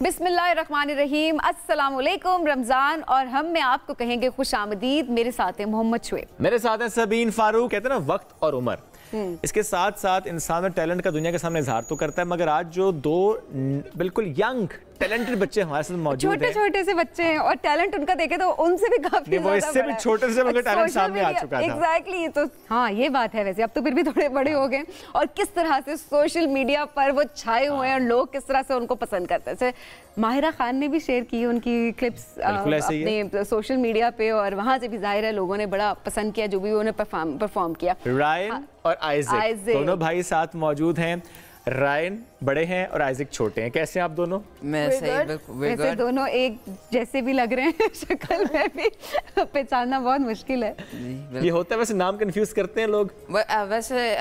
बिस्मिल्लाहिर्रहमानिर्रहीम, अस्सलाम वालेकुम। रमज़ान और हम में आपको कहेंगे खुश आमदीद। मेरे साथ है मोहम्मद शुएब, मेरे साथ है सबीन फारूक। कहते हैं ना वक्त और उम्र, इसके साथ साथ इंसान में टैलेंट का दुनिया के सामने इजहार तो करता है, मगर आज जो दो बिल्कुल यंग टैलेंटेड बच्चे हमारे साथ मौजूद हैं, छोटे छोटे से बच्चे हैं और टैलेंट उनका देखे तो उनसे भी काफी वो इससे भी छोटे से उनका टैलेंट सामने आ चुका था। एग्जैक्टली, तो हाँ ये बात है। वैसे अब तो फिर भी थोड़े बड़े हो गए और किस तरह से सोशल मीडिया पर वो छाए हुए हैं और लोग किस तरह से उनको पसंद करते हैं। जैसे माहिरा खान ने भी शेयर की उनकी क्लिप्स अपने सोशल मीडिया पे और वहाँ से भी जाहिर है लोगों ने बड़ा पसंद किया जो भी उन्होंने परफॉर्म किया। रायन और आइज़ैक दोनों भाई साथ मौजूद हैं। रायन बड़े हैं और आइज़ैक छोटे हैं। कैसे हैं आप दोनों? मैं सही, वैसे दोनों एक जैसे भी लग रहे हैं, शक्ल में भी पहचानना बहुत मुश्किल है। ये होता है, वैसे नाम कंफ्यूज करते हैं लोग। वैसे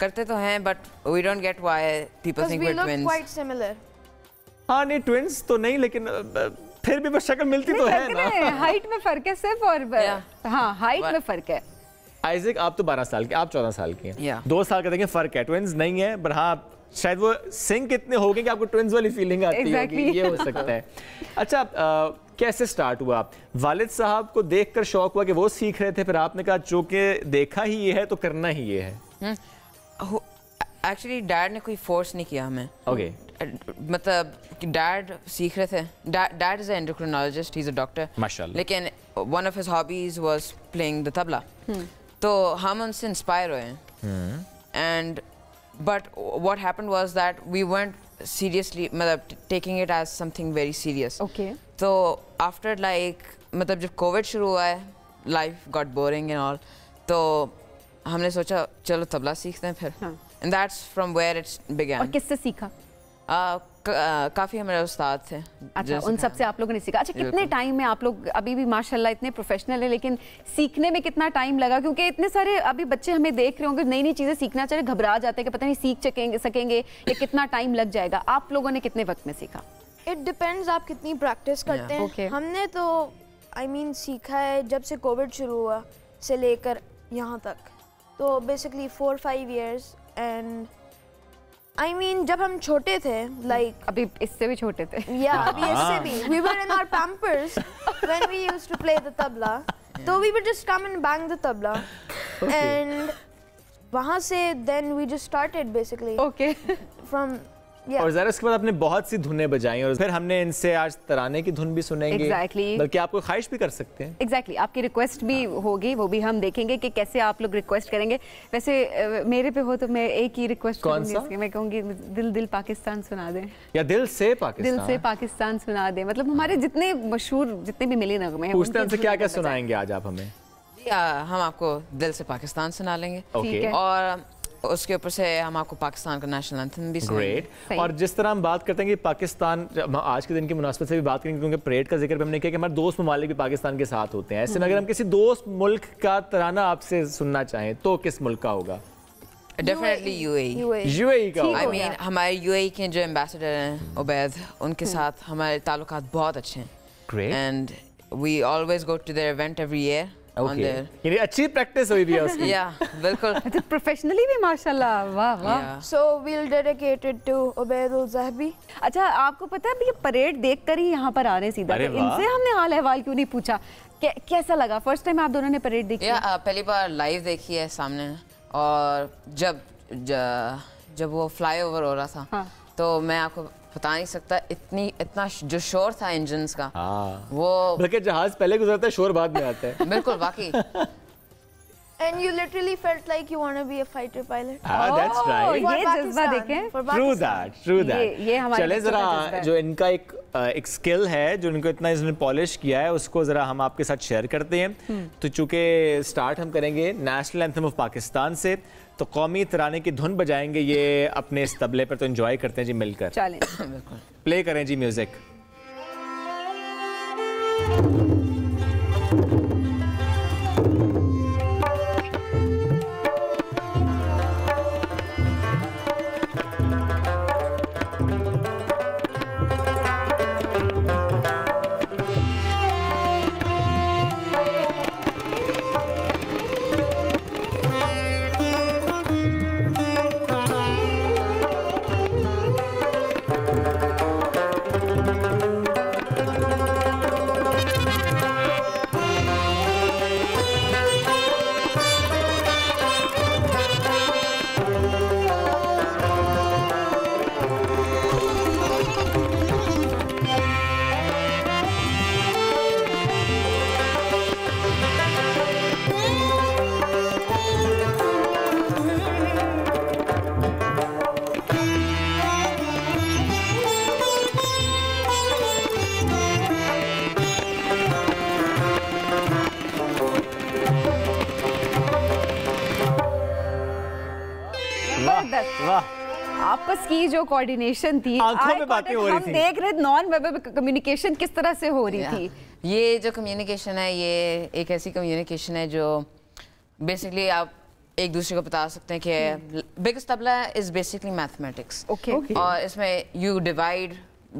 करते तो हैं, but we don't get why people think we are twins. Quite similar. हाँ नहीं, ट्विंस तो नहीं, लेकिन फिर भी बस शक्ल मिलती तो है ना। हाइट में फर्क है सिर्फ, और हाँ हाइट में फर्क है। आइज़ैक आप तो 12 साल के, आप 14 साल के हैं, 2 साल का देखिए फर्क है। ट्विंस नहीं है, पर हाँ शायद वो सिंक इतने हो गए कि आपको ट्विंस वाली फीलिंग आती होगी, ये हो सकता है। अच्छा, कैसे स्टार्ट हुआ? वालिद साहब को देखकर शौक हुआ कि वो सीख रहे थे, फिर आपने कहा जो कि देखा ही ये है तो करना ही ये है? एक्चुअली डैड ने कोई फोर्स नहीं किया हमें। ओके, मतलब कि डैड सीख रहे थे। Dad is an endocrinologist, he is a doctor माशाल्लाह, लेकिन one of his hobbies was playing the tabla. तो हम उनसे इंस्पायर हुए हैं। And but what happened was that we weren't seriously मतलब taking it as something very serious. Okay. So after like मतलब जब कोविड शुरू हुआ है, life got boring and all, तो हमने सोचा चलो तबला सीखते हैं फिर। And that's from where it began. और किससे सीखा? काफ़ी हमारे उस्ताद थे। अच्छा, उन सब से आप लोगों ने सीखा। अच्छा, कितने टाइम में आप लोग अभी भी माशाल्लाह इतने प्रोफेशनल है, लेकिन सीखने में कितना टाइम लगा? क्योंकि इतने सारे अभी बच्चे हमें देख रहे होंगे, नई नई चीज़ें सीखना चाहिए, घबरा जाते हैं कि पता नहीं सीख सकेंगे या कितना टाइम लग जाएगा। आप लोगों ने कितने वक्त में सीखा? इट डिपेंड्स आप कितनी प्रैक्टिस करते हैं। Okay. हमने तो सीखा है जब से कोविड शुरू हुआ से लेकर यहाँ तक, तो बेसिकली 4-5 years। एंड जब हम छोटे थे, लाइक अभी इससे भी छोटे थे, अभी इससे भी, we were in our pampers when we used to play the tabla, so we would just come and bang the tabla, and वहाँ से then we just started basically from और ज़रा उसके बाद आपने बहुत सी धुनें बजाई और फिर हमने इनसे आज तराने की धुन भी सुनेंगे। बल्कि आपको ख्वाहिश भी कर सकते हैं। एग्जैक्टली, आपकी रिक्वेस्ट भी होगी, वो भी हम देखेंगे कि कैसे आप लोग रिक्वेस्ट करेंगे। वैसे मेरे पे हो तो मैं एक ही रिक्वेस्ट करूंगी, मैं कहूँगी दिल दिल पाकिस्तान सुना दें, या दिल से पाकिस्तान सुना दें। मतलब हमारे जितने मशहूर जितने भी मिली नगमे हैं, पूछते हैं हमसे क्या क्या सुनाएंगे आज आप हमें? हम आपको दिल से पाकिस्तान सुना लेंगे। ठीक है। और उसके ऊपर से हम आपको पाकिस्तान का नेशनल एंथम भी सुनाएंगे। ग्रेट। और जिस तरह हम बात करते हैं कि पाकिस्तान, आज के दिन की मुनासबत से भी बात करेंगे, क्योंकि परेड का जिक्र भी हमने किया कि हमारे दोस्त ममालिक भी पाकिस्तान के साथ होते हैं। ऐसे में अगर हम किसी दोस्त मुल्क का तराना आपसे सुनना चाहें तो किस मुल्क का होगा? डेफिनेटली यूएई का। हमारे यूएई के जो एम्बेसडर हैं उबैद, उनके साथ हमारे ताल्लुकात बहुत अच्छे हैं। Great. And we always go to their event every year. यानी अच्छी प्रैक्टिस हुई भी है उसकी। बिल्कुल। अच्छा, प्रोफेशनली भी माशाल्लाह, वाह वाह। So we'll dedicate it to उबैदुल Dhabi. अच्छा, आपको पता है ये परेड देखकर ही यहाँ पर आ रहे सीधा, तो इनसे हमने हाल अहवाल क्यों नहीं पूछा? कैसा लगा? फर्स्ट टाइम आप दोनों ने परेड देखी? पहली बार लाइव देखी है सामने, और जब वो फ्लाईओवर हो रहा था, तो मैं आपको बता नहीं सकता, इतना जो शोर था इंजन्स का। वो बल्कि जहाज पहले गुजरता है, शोर बाद में आता है। बिल्कुल, वाकई। And you literally felt like you want to be a fighter pilot. That's right. ये जज्बा देखें। True that. ये हमारे चले जरा जो इनका एक स्किल है जो इनको इतना इसने पॉलिश किया है, उसको जरा हम आपके साथ शेयर करते हैं। तो चूंकि स्टार्ट हम करेंगे नेशनल एंथम ऑफ पाकिस्तान से, तो कौमी तराने की धुन बजाएंगे ये अपने इस तबले पर, तो एंजॉय करते हैं जी मिलकर। चलें, प्ले करें जी म्यूजिक। आपस की जो कोऑर्डिनेशन थी, आंखों में बातें हो रही थी, हम देख रहे नॉन वर्बल कम्युनिकेशन किस तरह से हो रही थी। ये जो कम्युनिकेशन है, ये एक ऐसी कम्युनिकेशन है जो बेसिकली आप एक दूसरे को बता सकते हैं कि because tabla is basically mathematics. और इसमें you divide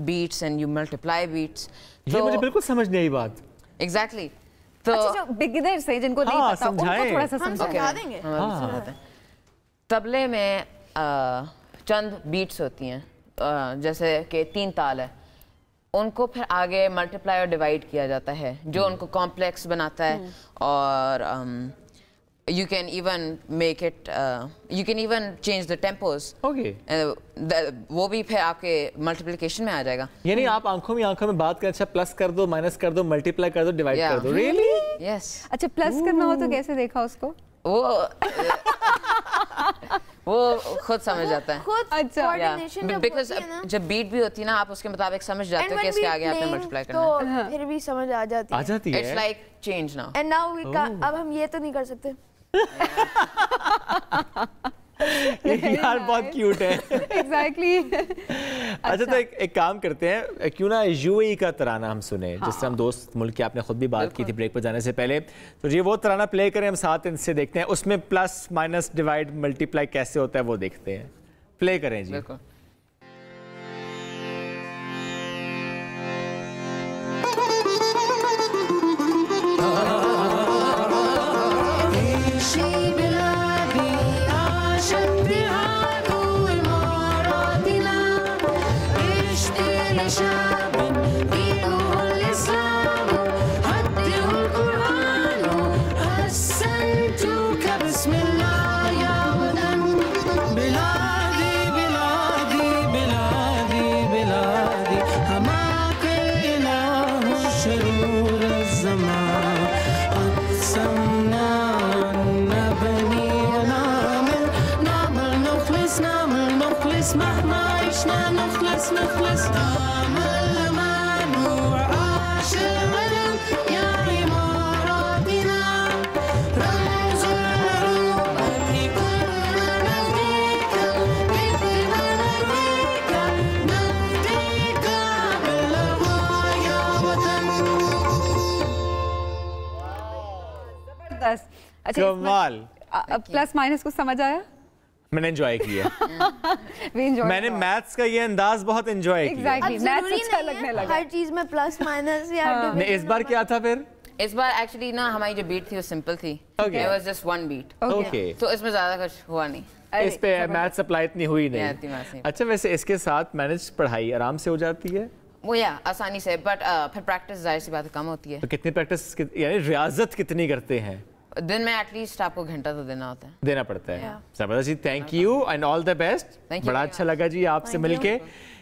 beats and you multiply beats. ये मुझे बिल्कुल समझ नहीं आई बात। एग्जैक्टली। तो अच्छा, जो बिगिनर्स हैं जिनको नहीं पता उनको थोड़ा सा समझा देंगे। तबले में चंद बीट्स होती हैं, जैसे कि 3 ताल है, उनको फिर आगे मल्टीप्लाई और डिवाइड किया जाता है, जो उनको कॉम्प्लेक्स बनाता है। और you can even make it you can even change the tempos। वो भी फिर आपके मल्टीप्लिकेशन में आ जाएगा। यानी आप आंखों में बात करें, अच्छा प्लस कर दो, माइनस कर दो, मल्टीप्लाई कर दो, डिवाइड कर दो। रियली? यस। अच्छा, प्लस करना हो तो कैसे देखा उसको? वो खुद समझ जाता है। अच्छा, बिकॉज जब बीट भी होती है ना, आप उसके मुताबिक समझ जाते हो कि इसके आगे आपने मल्टीप्लाई करना है, तो फिर भी समझ आ जाती है। It's like change now. And now we अब हम ये तो नहीं कर सकते। यार बहुत क्यूट है। एग्जैक्टली। अच्छा, तो एक काम करते हैं, क्यों ना यूएई का तराना हम सुने, जिस तरह हम दोस्त मुल्क की आपने खुद भी बात की थी ब्रेक पर जाने से पहले, तो ये वो तराना प्ले करें, हम साथ इनसे देखते हैं उसमें प्लस माइनस डिवाइड मल्टीप्लाई कैसे होता है वो देखते हैं। प्ले करें जी। कमाल। प्लस माइनस को समझ आया? मैंने एंजॉय किया। मैंने मैथ्स का ये अंदाज बहुत एंजॉय किया। मैथ्स अच्छा लगने लगा। हर चीज में प्लस माइनस या इस बार क्या था फिर? इस बार एक्चुअली ना हमारी जो बीट थी वो सिंपल थी। It was just one beat। तो इसमें ज्यादा कुछ हुआ नहीं। इस पे मैथ्स अप्लाई इतनी हुई नहीं। अच्छा, वैसे इसके साथ मैनेज पढ़ाई आराम से हो जाती है? वो आसानी से, बट फिर प्रैक्टिस जाहिर सी बात कम होती है। तो कितनी प्रैक्टिस, यानी रियाजत कितनी करते हैं? दिन में एटलीस्ट आपको घंटा तो देना होता है। देना पड़ता है। जबरदस्त जी, thank you and all the best. बड़ा अच्छा लगा जी आपसे मिलके।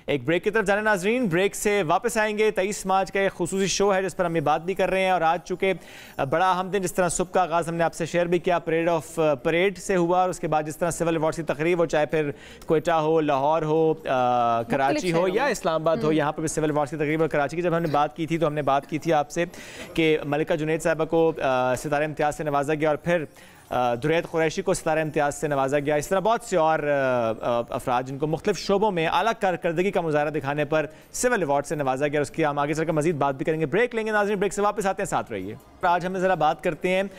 एक ब्रेक की तरफ जाने नाजरीन, ब्रेक से वापस आएंगे। 23 मार्च का एक खुसूसी शो है जिस पर हम ये बात भी कर रहे हैं, और आज चूँकि बड़ा अहम दिन, जिस तरह सुबह का आगाज़ हमने आपसे शेयर भी किया परेड से हुआ, और उसके बाद जिस तरह सिविल अवार्ड्स की तकरीब हो, चाहे फिर कोयटा हो, लाहौर हो, कराची हो या इस्लामाबाद हो, यहाँ पर भी सिविल अवार्ड्स की तकरीब। और कराची की जब हमने बात की थी तो हमने बात की थी आपसे कि मलिका जुनैद साहिबा को सितारा इम्तियाज़ से नवाजा गया, और फिर दुरैद कुरैशी को सितारा इम्तियाज़ से नवाजा गया। इस तरह बहुत से और अफराद जिनको मुख्तलिफ शोबों में आला कारकर्दगी का मुजाहरा दिखाने पर सिविल अवार्ड से नवाजा गया। उसकी हम आगे चलकर मजीद बात भी करेंगे। ब्रेक लेंगे नाज़रीन, ब्रेक से वापस आते हैं, साथ रहिए। आज हम ज़रा बात करते हैं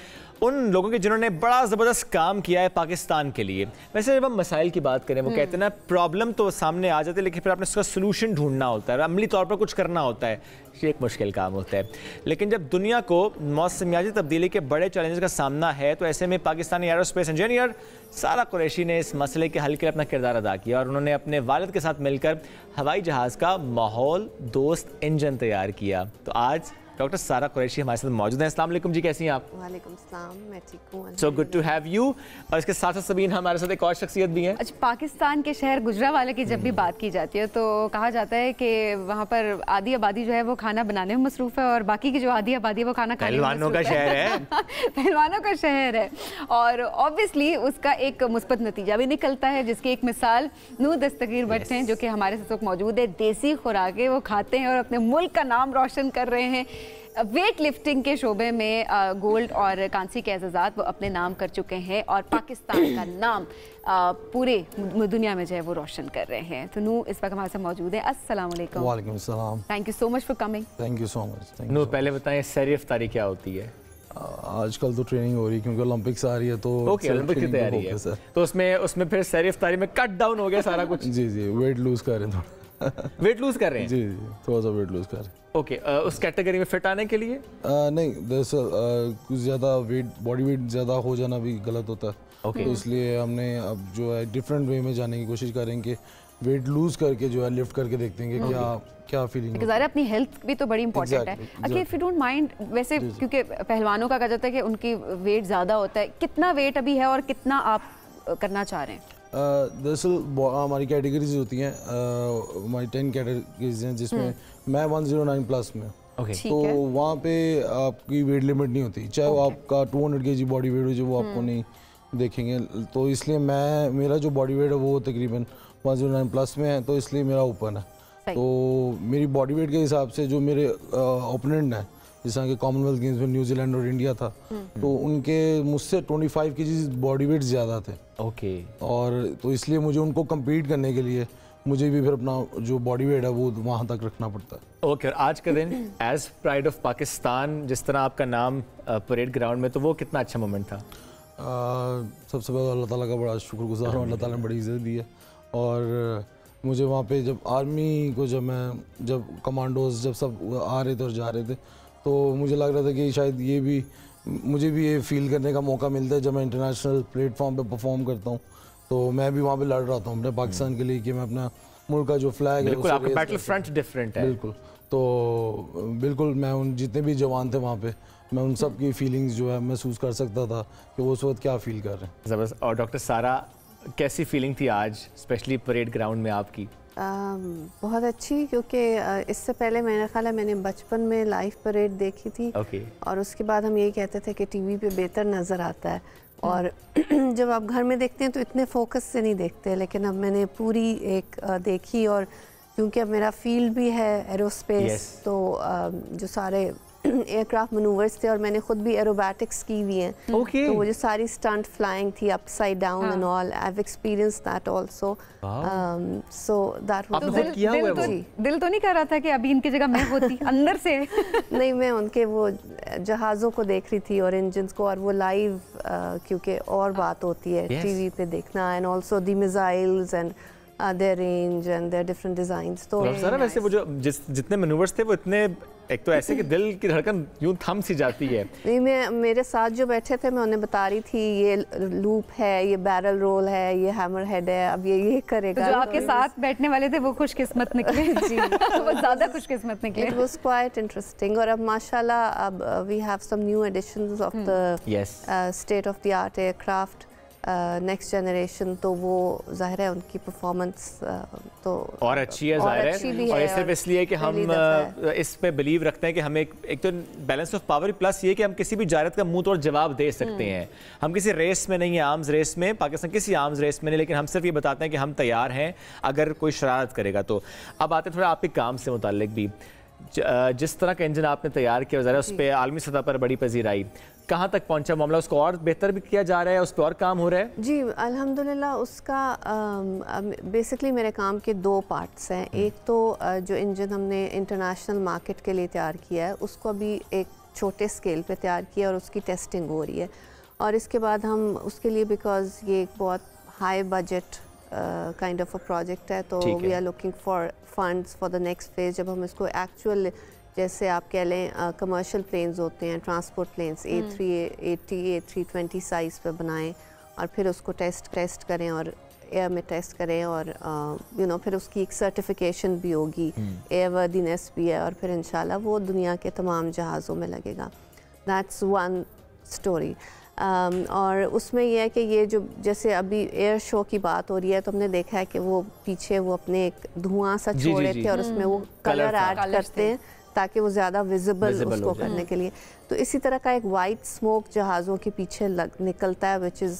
उन लोगों के जिन्होंने बड़ा ज़बरदस्त काम किया है पाकिस्तान के लिए। वैसे जब हम मसाइल की बात करें, वो कहते हैं ना, प्रॉब्लम तो सामने आ जाती है, लेकिन फिर आपने उसका सोल्यूशन ढूंढना होता है, अमली तौर पर कुछ करना होता है। ये एक मुश्किल काम होता है। लेकिन जब दुनिया को मौसमियाती तब्दीली के बड़े चैलेंज का सामना है, तो ऐसे में पाकिस्तानी एरोस्पेस इंजीनियर सारा कुरैशी ने इस मसले के हल के लिए अपना किरदार अदा किया, और उन्होंने अपने वालिद के साथ मिलकर हवाई जहाज़ का माहौल दोस्त इंजन तैयार किया। तो आज डॉक्टर सारा कुरैशी हमारे साथ मौजूद हैं। अस्सलाम वालेकुम जी, कैसी हैं आप? वालेकुम सलाम, मैं ठीक हूँ। So good to have you. और इसके साथ साथ सबीन हमारे साथ एक और शख्सियत भी है। अच्छा, पाकिस्तान के शहर गुजरावाला की जब भी बात की जाती है तो कहा जाता है कि वहाँ पर आधी आबादी जो है वो खाना बनाने में मसरूफ है, और बाकी की जो आधी आबादी है वो खाना खाने में पहलवानों का शहर है। पहलवानों का शहर है, और ऑब्वियसली उसका एक मुस्बत नतीजा भी निकलता है, जिसकी एक मिसाल नूर दस्तगीर भट्ट हैं, जो कि हमारे साथ मौजूद है। देसी खुराकें वो खाते हैं और अपने मुल्क का नाम रोशन कर रहे हैं। वेट लिफ्टिंग के शोबे में गोल्ड और कांसी के एजाज़ात वो अपने नाम कर चुके हैं और पाकिस्तान का नाम पूरे दुनिया में जो है वो रोशन कर रहे हैं। तो नू इस वक्त हमारे साथ मौजूद है। अस्सलाम वालेकुम। वालेकुम सलाम। Thank you so much for coming. Thank you so much. नू पहले बताएं सहरी इफ्तारी क्या होती है? आजकल तो ट्रेनिंग हो रही है क्योंकि ओलंपिक्स आ रही है, तो ओके ओलंपिक की तैयारी है, तो उसमें फिर सहरी इफ्तारी में कट डाउन हो गया सारा कुछ। जी जी, वेट लूज कर रहे हैं थोड़ा। वेट लूज कर रहे हैं? जी जी, थोड़ा सा वेट लूज कर रहे हैं। ओके उस कैटेगरी में फिट आने के लिए? नहीं, दरअसल कुछ ज़्यादा वेट, बॉडी वेट ज़्यादा हो जाना भी गलत होता है। Okay. तो इसलिए हमने अब जो है डिफरेंट वे में जाने की कोशिश करेंगे, वेट लूज करके जो है लिफ्ट करके देखते हैं कि क्या फीलिंग है। ज़ाहिर अपनी हेल्थ भी तो बड़ी इंपॉर्टेंट है। अच्छा, इफ यू डोंट माइंड, वैसे क्योंकि पहलवानों का कहा जाता है कि उनकी वेट ज़्यादा होता है, कितना वेट अभी है और कितना आप करना चाह रहे हैं? दरअसल हमारी कैटेगरीज होती हैं, हमारी 10 कैटेगरीज हैं जिसमें मैं 109 प्लस में। तो वहाँ पे आपकी वेट लिमिट नहीं होती, चाहे वो आपका 200 kg बॉडी वेट हो, जो वो आपको नहीं देखेंगे। तो इसलिए मेरा जो बॉडी वेट है वो तकरीबन 109 प्लस में है, तो इसलिए मेरा ओपन है। तो मेरी बॉडी वेट के हिसाब से जो मेरे ओपोनेंट हैं, जैसा कि कॉमनवेल्थ गेम्स में न्यूजीलैंड और इंडिया था, तो उनके मुझसे 25 kg बॉडी वेट ज़्यादा थे। ओके। और तो इसलिए मुझे उनको कम्पीट करने के लिए मुझे भी फिर अपना जो बॉडी वेट है वो वहाँ तक रखना पड़ता है। ओके, आज का दिन एज प्राइड ऑफ पाकिस्तान, जिस तरह आपका नाम परेड ग्राउंड में, तो वो कितना अच्छा मोमेंट था? सबसे पहले अल्लाह ताला का बड़ा शुक्रगुजार हूँ, अल्लाह ताला ने बड़ी इज़्ज़त दी है। और मुझे वहाँ पे जब आर्मी को जब कमांडोज जब सब आ रहे थे और जा रहे थे, तो मुझे लग रहा था कि शायद मुझे भी ये फील करने का मौका मिलता है जब मैं इंटरनेशनल प्लेटफॉर्म पे परफॉर्म करता हूँ, तो मैं भी वहाँ पे लड़ रहा था अपने पाकिस्तान के लिए कि मैं अपना मुल्क का जो फ्लैग है, बिल्कुल आपका बैटल फ्रंट डिफरेंट है। बिल्कुल, तो बिल्कुल मैं उन जितने भी जवान थे वहाँ पे, मैं उन सब की फीलिंग्स जो है महसूस कर सकता था कि वो उस वक्त क्या फील कर रहे हैं। ज़बरदस्त। और डॉक्टर सारा, कैसी फीलिंग थी आज स्पेशली परेड ग्राउंड में आपकी? बहुत अच्छी, क्योंकि इससे पहले मेरा ख्याल है मैंने बचपन में लाइव परेड देखी थी। और उसके बाद हम यही कहते थे कि टीवी पे बेहतर नज़र आता है, और जब आप घर में देखते हैं तो इतने फोकस से नहीं देखते, लेकिन अब मैंने पूरी एक देखी, और क्योंकि अब मेरा फील्ड भी है एरोस्पेस, तो जो सारे एयरक्राफ्ट मनूवर्स थे, और मैंने खुद भी एरोबैटिक्स की हुई हैं, तो वो जो सारी स्टंट फ्लाइंग थी upside down and all, I have experienced that also. So that was दिल तो नहीं कर रहा था कि अभी इनकी जगह मैं होती अंदर से? नहीं, मैं उनके वो जहाज़ों को देख रही थी और इंजन्स को, और वो लाइव क्योंकि और बात होती है टीवी पे देखना, and also the missiles and their range and their different designs। तो सर वैसे वो जो जितने मैनूवर्स थे वो इतने, एक तो ऐसे कि दिल की धड़कन यूं थम सी जाती है। नहीं, मैं मेरे साथ जो बैठे थे मैं उन्हें बता रही थी ये लूप है, ये बैरल रोल है, ये हैमर हेड है, अब ये करेगा। तो जो आपके साथ बैठने वाले थे वो खुशकिस्मत निकले। जी वो ज़्यादा खुशकिस्मत निकले। It was quite interesting। और अब माशाल्लाह अब we have some new additions of the state of the art aircraft next generation, तो वो जाहिर है उनकी परफॉर्मेंस तो और अच्छी है, जाहिर है। और ये सिर्फ इसलिए कि हम इस पे बिलीव रखते हैं कि हमें एक तो बैलेंस ऑफ पावर, प्लस ये कि हम किसी भी जारत का मुंह तोड़ जवाब दे सकते हैं। हम किसी रेस में नहीं है, आर्म्स रेस में, पाकिस्तान किसी आर्म्स रेस में नहीं, लेकिन हम सिर्फ ये बताते हैं कि हम तैयार हैं अगर कोई शरारत करेगा तो। अब आते थोड़ा आपके काम से मुताल्लिक भी, जिस तरह का इंजन आपने तैयार किया, ज़रा उस पर आलमी सतह पर बड़ी पजीराई, कहाँ तक पहुंचा मामला? उसको और बेहतर भी किया जा रहा है, उस पर और काम हो रहा है? जी अल्हम्दुलिल्लाह। उसका बेसिकली मेरे काम के 2 पार्ट्स हैं। एक तो जो इंजन हमने इंटरनेशनल मार्केट के लिए तैयार किया है, उसको अभी एक छोटे स्केल पे तैयार किया और उसकी टेस्टिंग हो रही है, और इसके बाद हम उसके लिए, बिकॉज ये एक बहुत high budget kind of a project है, तो we are looking for funds for the next phase, जब हम इसको एक्चुअल, जैसे आप कह लें कमर्शियल प्लेन्स होते हैं, transport planes A380 A320 size पे बनाएं, और फिर उसको टेस्ट करें और एयर में टेस्ट करें, और फिर उसकी एक सर्टिफिकेशन भी होगी, एयरवर्दीनेस भी है, और फिर इंशाल्लाह वो दुनिया के तमाम जहाज़ों में लगेगा। That's one story. और उसमें यह है कि ये जो जैसे अभी एयर शो की बात हो रही है, तो हमने देखा है कि वो पीछे वो अपने एक धुआं सा छोड़ रहे थे, और उसमें वो कलर ऐड करते हैं ताकि वो ज़्यादा विजिबल उसको करने के लिए। तो इसी तरह का एक वाइट स्मोक जहाज़ों के पीछे निकलता है, which is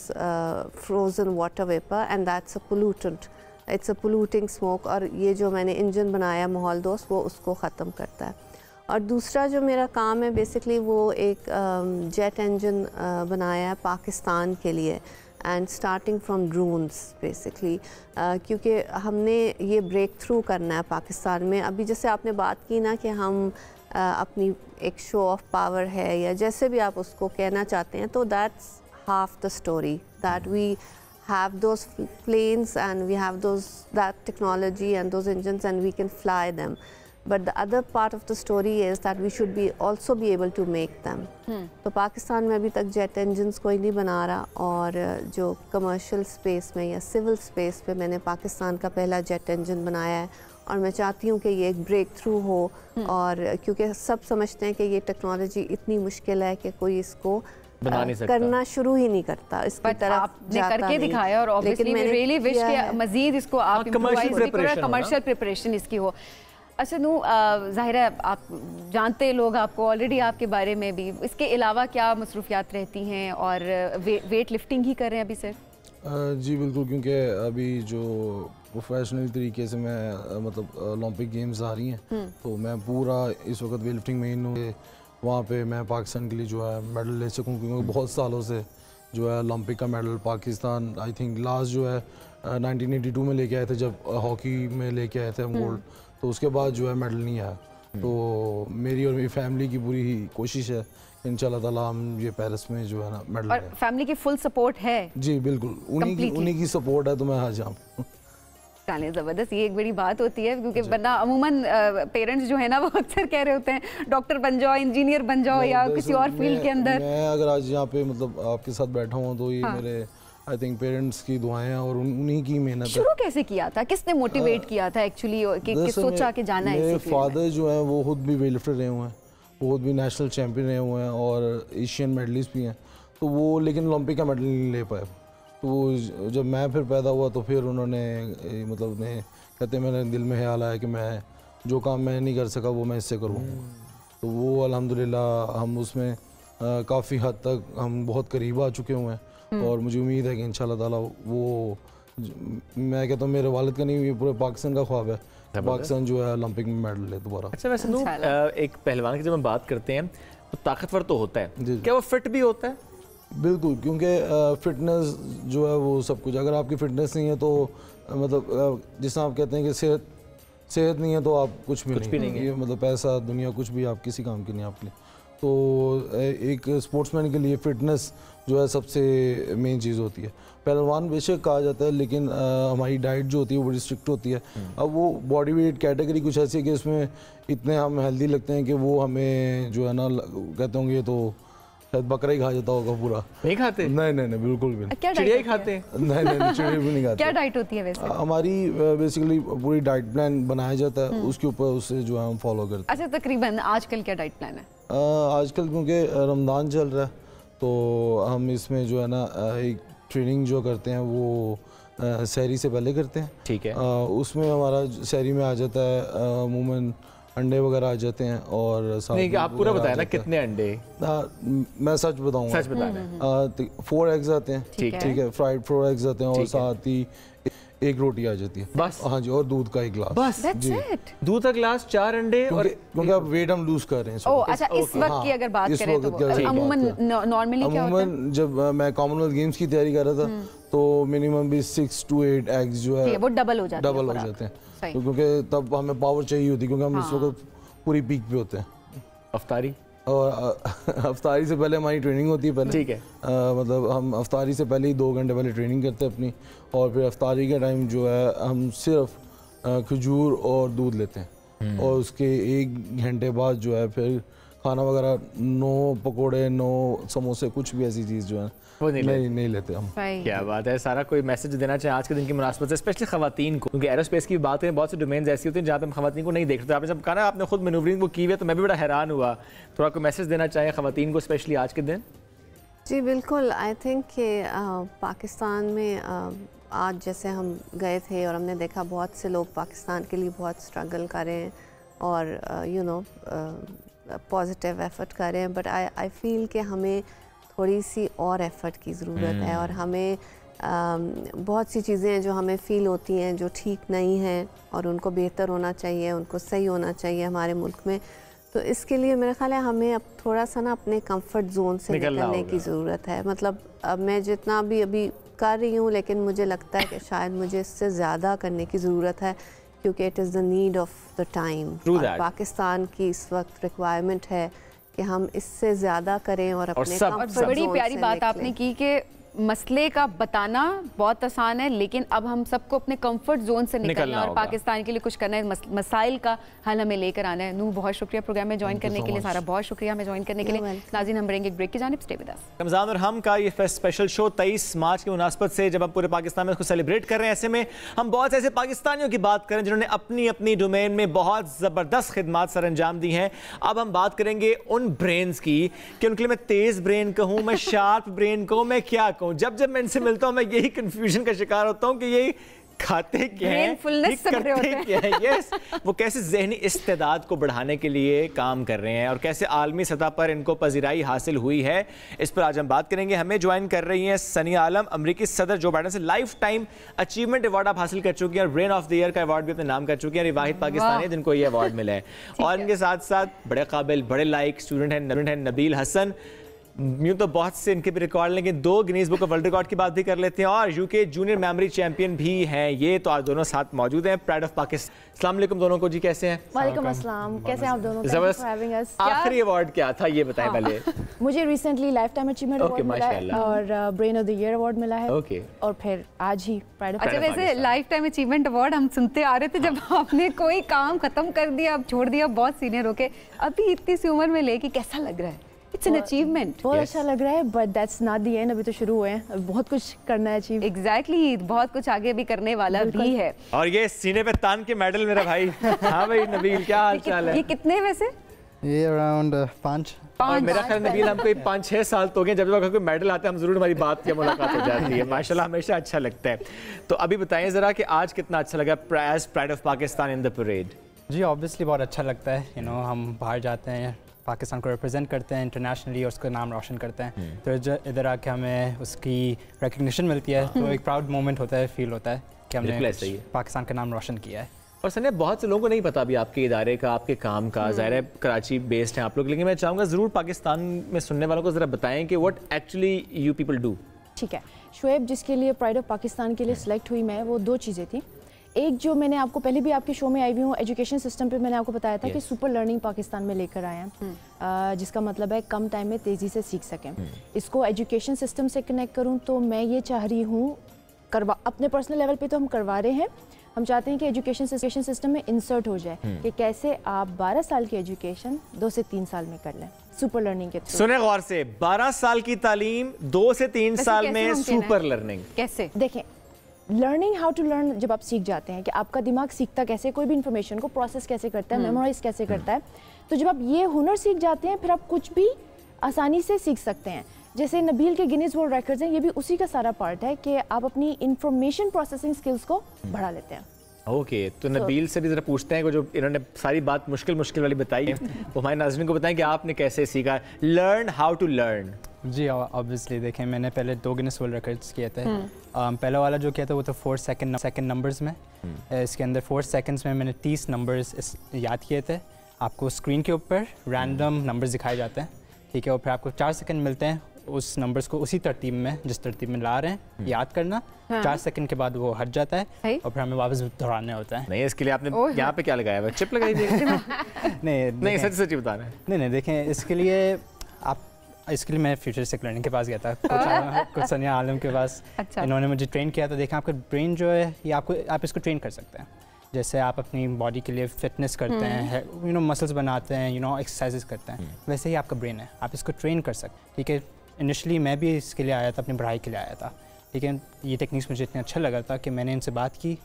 frozen water vapour, and that's a pollutant, it's a polluting smoke, और ये जो मैंने इंजन बनाया माहौल दोस्त, वो उसको ख़त्म करता है। और दूसरा जो मेरा काम है बेसिकली वो एक जेट इंजन बनाया है पाकिस्तान के लिए, and starting from drones basically, क्योंकि हमने ये ब्रेक थ्रू करना है पाकिस्तान में। अभी जैसे आपने बात की ना कि हम अपनी एक शो ऑफ पावर है या जैसे भी आप उसको कहना चाहते हैं, तो that's half the story, that we have those planes and we have that technology and those engines and we can fly them, but the other part of the story is that we should also be able to make them. तो पाकिस्तान में अभी तक jet engines कोई नहीं बना रहा, और जो कमर्शियल स्पेस में या सिविल स्पेस पे मैंने पाकिस्तान का पहला जेट इंजन बनाया है, और मैं चाहती हूँ कि ये एक ब्रेक थ्रू हो, और क्योंकि सब समझते हैं कि ये टेक्नोलॉजी इतनी मुश्किल है कि कोई इसको करना शुरू ही नहीं करता, इसकी तरफ आपने करके दिखाया, और ऑब्वियसली मैं रियली विश कि मजीद इसको आप कमर्शियल प्रिपरेशन इसकी हो। अच्छा नू, ज़ाहिर है आप जानते हैं लोग आपको ऑलरेडी, आपके बारे में भी, इसके अलावा क्या मसरूफियात रहती हैं, और वेट लिफ्टिंग ही कर रहे हैं अभी सर? जी बिल्कुल, क्योंकि अभी जो प्रोफेशनल तरीके से मैं मतलब ओलंपिक गेम्स आ रही हैं, तो मैं पूरा इस वक्त वेट लिफ्टिंग में इन हूँ। वहाँ पे मैं पाकिस्तान के लिए जो है मेडल ले सकूँ, क्योंकि बहुत सालों से जो है ओलंपिक का medal Pakistan I think last जो है 1982 में लेके आए थे, जब हॉकी में लेके आए थे हम गोल्ड, तो उसके बाद जो है मेडल नहीं आया। तो मेरी और मेरी फैमिली की पूरी कोशिश है इंशाल्लाह ताला हम ये पेरिस में जो है ना मेडल। और फैमिली की फुल सपोर्ट है? जी बिल्कुल, उन्हीं की सपोर्ट है, तो मैं आ जाऊँ। ज़बरदस्त, ये एक बड़ी बात होती है, क्योंकि वरना अमूमन पेरेंट्स जो है ना वो अक्सर कह रहे होते हैं डॉक्टर बन जाओ, इंजीनियर बन जाओ, या किसी और फील्ड के अंदर। मैं अगर आज यहाँ पे मतलब आपके साथ बैठा हूँ तो ये मेरे आई थिंक पेरेंट्स की दुआएं हैं और उन्हीं की मेहनत है। शुरू कैसे किया था, किसने मोटिवेट किया था एक्चुअली कि सोचा कि जाना है? मेरे फादर जो हैं वो खुद भी वेट लिफ्टर रहे हुए हैं, वो खुद भी नेशनल चैम्पियन रहे हुए हैं और एशियन मेडलिस्ट भी हैं, तो वो लेकिन ओलंपिक का मेडल नहीं ले पाए। तो जब मैं फिर पैदा हुआ तो फिर उन्होंने मतलब कहते मेरे दिल में ख्याल आया कि मैं जो काम मैं नहीं कर सका वो मैं इससे करूँ। तो वो अल्हम्दुलिल्लाह हम उसमें काफ़ी हद तक हम बहुत करीब आ चुके हुए हैं, और मुझे उम्मीद है कि इंशाल्लाह ताला वो मैं कहता हूँ मेरे वालिद का नहीं, ये पूरे पाकिस्तान का ख्वाब है, पाकिस्तान जो है ओलंपिक में मेडल ले दोबारा। अच्छा वैसे एक पहलवान की जब हम बात करते हैं तो ताकतवर तो होता है, क्या वो फिट भी होता है? बिल्कुल, क्योंकि फिटनेस जो है वो सब कुछ, अगर आपकी फिटनेस नहीं है तो मतलब जिस आप कहते हैं कि सेहत नहीं है तो आप कुछ भी नहीं है, मतलब पैसा दुनिया कुछ भी आप किसी काम की नहीं आपके लिए। तो एक स्पोर्ट्समैन के लिए फिटनेस जो है सबसे मेन चीज़ होती है। पहलवान बेशक कहा जाता है, लेकिन हमारी डाइट जो होती है वो बड़ी स्ट्रिक्ट होती है। अब वो बॉडी वेट कैटेगरी कुछ ऐसी है कि उसमें इतने हम हेल्दी लगते हैं कि वो हमें जो है ना कहते होंगे ये तो शायद बकरा ही खा जाता होगा पूरा। नहीं खाते? नहीं नहीं नहीं बिल्कुल भी नहीं। चिड़िया ही खाते हैं? नहीं नहीं चिड़िया भी नहीं खाते। क्या डाइट होती है वैसे? हमारी बेसिकली पूरी डाइट प्लान बनाया जाता है, उसके ऊपर उससे जो है हम फॉलो करते हैं। अच्छा तकरीबन आजकल क्या डाइट प्लान है? आजकल क्योंकि रमज़ान चल रहा है तो हम इसमें जो है ना एक ट्रेनिंग जो करते हैं वो सहरी से पहले करते हैं। ठीक है। उसमें हमारा सहरी में आ जाता है अमूमन अंडे वगैरह आ जाते हैं, और नहीं आप पूरा बताया ना कितने अंडे? मैं सच बताऊंगा। सच बताना। 4 एग्स आते हैं। ठीक है, फ्राइड 4 एग्स आते हैं, और साथ ही एक रोटी आ जाती है बस। हाँ जी, और दूध का एक गिलास। बस जी, दूध का गिलास, 4 अंडे, और क्योंकि आप वेट हम लूज कर रहे हैं। ओह अच्छा, इस वक्त की अगर बात करें तो अमूमन नॉर्मली क्या होता है? जब मैं कॉमनवेल्थ गेम्स की तैयारी कर रहा था तो मिनिमम भी 6 to 8 एग्स जो है वो डबल हो जाते हैं, क्योंकि तब हमें पावर चाहिए होती है, क्योंकि हम इस वक्त पूरी पीक पे होते हैं। अफ्तारी और अफ्तारी से पहले हमारी ट्रेनिंग होती है पहले। ठीक है। मतलब हम अफ्तारी से पहले ही 2 घंटे पहले ट्रेनिंग करते हैं अपनी, और फिर अफ्तारी के टाइम जो है हम सिर्फ खजूर और दूध लेते हैं, और उसके 1 घंटे बाद जो है फिर खाना वगैरह, 9 पकोड़े, 9 समोसे, कुछ भी ऐसी चीज़ जो है वो नहीं लेते हम। क्या बात है। सारा कोई मैसेज देना चाहे आज के दिन की मुनासबत से, स्पेशली खवातीन को, क्योंकि एरोस्पेस की बात करें बहुत से डोमेन्स ऐसी होती हैं जहाँ पे हम खवातीन को नहीं देखते। आपने जब कहा ना आपने खुद मैनूवरिंग वो की हुई है तो मैं भी बड़ा हैरान हुआ। थोड़ा कोई मैसेज देना चाहें खवातीन को स्पेशली आज के दिन? जी बिल्कुल, आई थिंक कि पाकिस्तान में आज जैसे हम गए थे और हमने देखा बहुत से लोग पाकिस्तान के लिए बहुत स्ट्रगल कर रहे हैं और यू नो पॉजिटिव एफर्ट कर रहे हैं, बट आई फील कि हमें थोड़ी सी और एफ़र्ट की ज़रूरत है, और हमें बहुत सी चीज़ें हैं जो हमें फ़ील होती हैं जो ठीक नहीं हैं और उनको बेहतर होना चाहिए, उनको सही होना चाहिए हमारे मुल्क में। तो इसके लिए मेरा ख्याल है हमें अब थोड़ा सा ना अपने कंफर्ट जोन से निकलने की ज़रूरत है। मतलब अब मैं जितना भी अभी कर रही हूँ, लेकिन मुझे लगता है कि शायद मुझे इससे ज़्यादा करने की ज़रूरत है, क्योंकि it is the need of the time. Pakistan की इस वक्त रिक्वायरमेंट है कि हम इससे ज़्यादा करें और अपने कंफर्ट जोन। बड़ी प्यारी बात आपने की कि मसले का बताना बहुत आसान है, लेकिन अब हम सबको अपने कंफर्ट जोन से निकलना और पाकिस्तान के लिए कुछ करना है, मसाइल का हल हमें लेकर आना है। नूर, बहुत शुक्रिया प्रोग्राम में ज्वाइन करने के लिए। सारा, बहुत शुक्रिया हमें ज्वाइन करने के लिए। नाज़रीन, हम बढ़ेंगे एक ब्रेक की जानिब, स्टे विद अस। रमज़ान और हम का ये स्पेशल शो 23 मार्च की मुनासबत से जब हम पूरे पाकिस्तान में इसको सेलिब्रेट कर रहे हैं, ऐसे में हम बहुत ऐसे पाकिस्तानियों की बात करें जिन्होंने अपनी अपनी डोमेन में बहुत ज़बरदस्त खिदमात सर अंजाम दी हैं। अब हम बात करेंगे उन ब्रेन्स की कि उनके लिए मैं तेज़ ब्रेन कहूँ, मैं शार्प ब्रेन कहूँ, मैं क्या कहूँ। जब जब मैं इनसे मिलता हूँ मैं यही कंफ्यूजन का शिकार होता हूँ कि ये खाते क्या हैं, करते क्या हैं। यस, वो कैसे ज़हनी इस्तेदाद को बढ़ाने के लिए काम कर रहे हैं और कैसे आलमी सतह पर इनको पजीराई हासिल हुई है, इस पर आज हम बात करेंगे। हमें ज्वाइन कर रही हैं सनिया आलम, अमेरिकी सदर जो बाइडन से लाइफ टाइम अचीवमेंट अवार्ड आप हासिल कर चुकी हैं और ब्रेन ऑफ द ईयर का अवार्ड भी अपने नाम कर चुकी हैं। ये वाहिद पाकिस्तानी है जिनको ये अवार्ड मिला है। और इनके साथ साथ बड़े काबिल, बड़े लाइक स्टूडेंट हैं नबील हसन। यूँ तो बहुत से इनके भी रिकॉर्ड, लेकिन 2 Guinness book of world record की बात भी कर लेते हैं और यूके जूनियर मेमोरी चैंपियन भी हैं ये। तो आज दोनों साथ मौजूद हैं। Pride of Pakistan. अस्सलाम वालेकुम दोनों को जी, कैसे हैं? वालेकुम अस्सलाम, कैसे हैं आप दोनों? जबरदस्त। आखिरी अवार्ड क्या था ये बताएं पहले। मुझे recently life time achievement award मिला है और brain of the year award मिला है। और फिर आज ही प्राइड ऑफ। अच्छा, वैसे लाइफ टाइम अचीवमेंट अवार्ड हम सुनते आ रहे थे जब आपने कोई काम खत्म कर दिया, अब छोड़ दिया, बहुत सीनियर होके, अभी इतनी सी उम्र में लेके कैसा लग रहा है? It's an achievement. बहुत अच्छा लग रहा है, but that's not the end. अभी तो शुरू हुए हैं, बहुत कुछ करना है अचीव। एग्जैक्टली, बहुत कुछ आगे भी करने वाला भी है। और ये सीने पे तान के मेडल मेरा भाई। हाँ भाई नबील, क्या हाल चाल है? ये कितने वैसे? ये अराउंड 5। और मेरा ख्याल नबील हमको 5-6 साल तो हो गए, जब कोई मेडल आता है हम जरूर हमारी बात की मुलाकात हो जाती है। माशाल्लाह, हमेशा अच्छा लगता है। तो अभी बताएं जरा कि आज कितना अच्छा लगा as pride of Pakistan in the parade? जी ऑब्वियसली बहुत अच्छा लगता है। हम बाहर जाते हैं, पाकिस्तान को रिप्रेजेंट करते हैं इंटरनेशनली और उसका नाम रोशन करते हैं, तो इधर आके हमें उसकी रिकग्निशन मिलती है, तो एक प्राउड मोमेंट होता है, फील होता है कि हमने पाकिस्तान का नाम रोशन किया है। और सनिया, बहुत से लोगों को नहीं पता अभी आपके इदारे का, आपके काम का। ज़ाहिर है कराची बेस्ड हैं आप लोग, लेकिन मैं चाहूँगा ज़रूर पाकिस्तान में सुनने वालों को ज़रा बताएं कि what actually you people do. ठीक है, शुएब जिसके लिए प्राइड ऑफ पाकिस्तान के लिए सिलेक्ट हुई मैं, वो 2 चीज़ें थी। एक जो मैंने आपको पहले भी आपके शो में आई हुई हूँ, एजुकेशन सिस्टम पे मैंने आपको बताया था कि सुपर लर्निंग पाकिस्तान में लेकर आए हैं, जिसका मतलब है कम टाइम में तेज़ी से सीख सकें। इसको एजुकेशन सिस्टम से कनेक्ट करूँ तो मैं ये चाह रही हूँ, अपने पर्सनल लेवल पे तो हम करवा रहे हैं, हम चाहते हैं कि एजुकेशन सिस्टम में इंसर्ट हो जाए कि कैसे आप 12 साल की एजुकेशन 2 से 3 साल में कर लें सुपर लर्निंग के थ्रू। सुने गौर से, 12 साल की तालीम 2 से 3 साल में सुपर लर्निंग कैसे? देखें, लर्निंग हाउ टू लर्न जब आप सीख जाते हैं कि आपका दिमाग सीखता कैसे, कोई भी इंफॉर्मेशन को प्रोसेस कैसे करता है, मेमोराइज कैसे करता है, तो जब आप ये हुनर सीख जाते हैं फिर आप कुछ भी आसानी से सीख सकते हैं। जैसे नबील के गिनीज वर्ल्ड रिकॉर्ड्स हैं, ये भी उसी का सारा पार्ट है कि आप अपनी इंफॉर्मेशन प्रोसेसिंग स्किल्स को बढ़ा लेते हैं। ओके, तो नबील से भी जरा पूछते हैं, जो इन्होंने सारी बात मुश्किल वाली बताई है, वो हमारे नाज़रीन को बताएं कि आपने कैसे सीखा, लर्न हाउ टू लर्न। जी ऑब्वियसली देखें, मैंने पहले 2 गिनीज वर्ल्ड रिकॉर्ड्स किए थे। पहला वाला जो किया था वो तो 4 सेकंड नंबर्स में। इसके अंदर 4 सेकंड्स में मैंने 30 नंबर्स याद किए थे। आपको स्क्रीन के ऊपर रैंडम नंबर्स दिखाए जाते हैं, ठीक है, और फिर आपको 4 सेकंड मिलते हैं उस नंबर्स को उसी तरतीब में, जिस तरतीब में ला रहे हैं, याद करना। 4 सेकंड के बाद वो हट जाता है और फिर हमें वापस दोहराना होता है। नहीं, इसके लिए आपने यहाँ पे क्या लगाया हुआ? चिप लगाई थी? नहीं, सच बताना है। नहीं, देखें, इसके लिए मैं फ्यूचरिस्टिक लर्निंग के पास गया था, कुछ सनिया आलम के पास। अच्छा। इन्होंने मुझे ट्रेन किया, तो देखें आपका ब्रेन जो है ये आप इसको ट्रेन कर सकते हैं। जैसे आप अपनी बॉडी के लिए फिटनेस करते हैं, मसल्स बनाते हैं, एक्सरसाइजेस करते हैं, वैसे ही आपका ब्रेन है, आप इसको ट्रेन कर सकते हैं। ठीक है, इनिशियली मैं भी इसके लिए आया था, अपनी पढ़ाई के लिए आया था, लेकिन ये टेक्निक्स मुझे इतना अच्छा लगा था कि मैंने इनसे बात की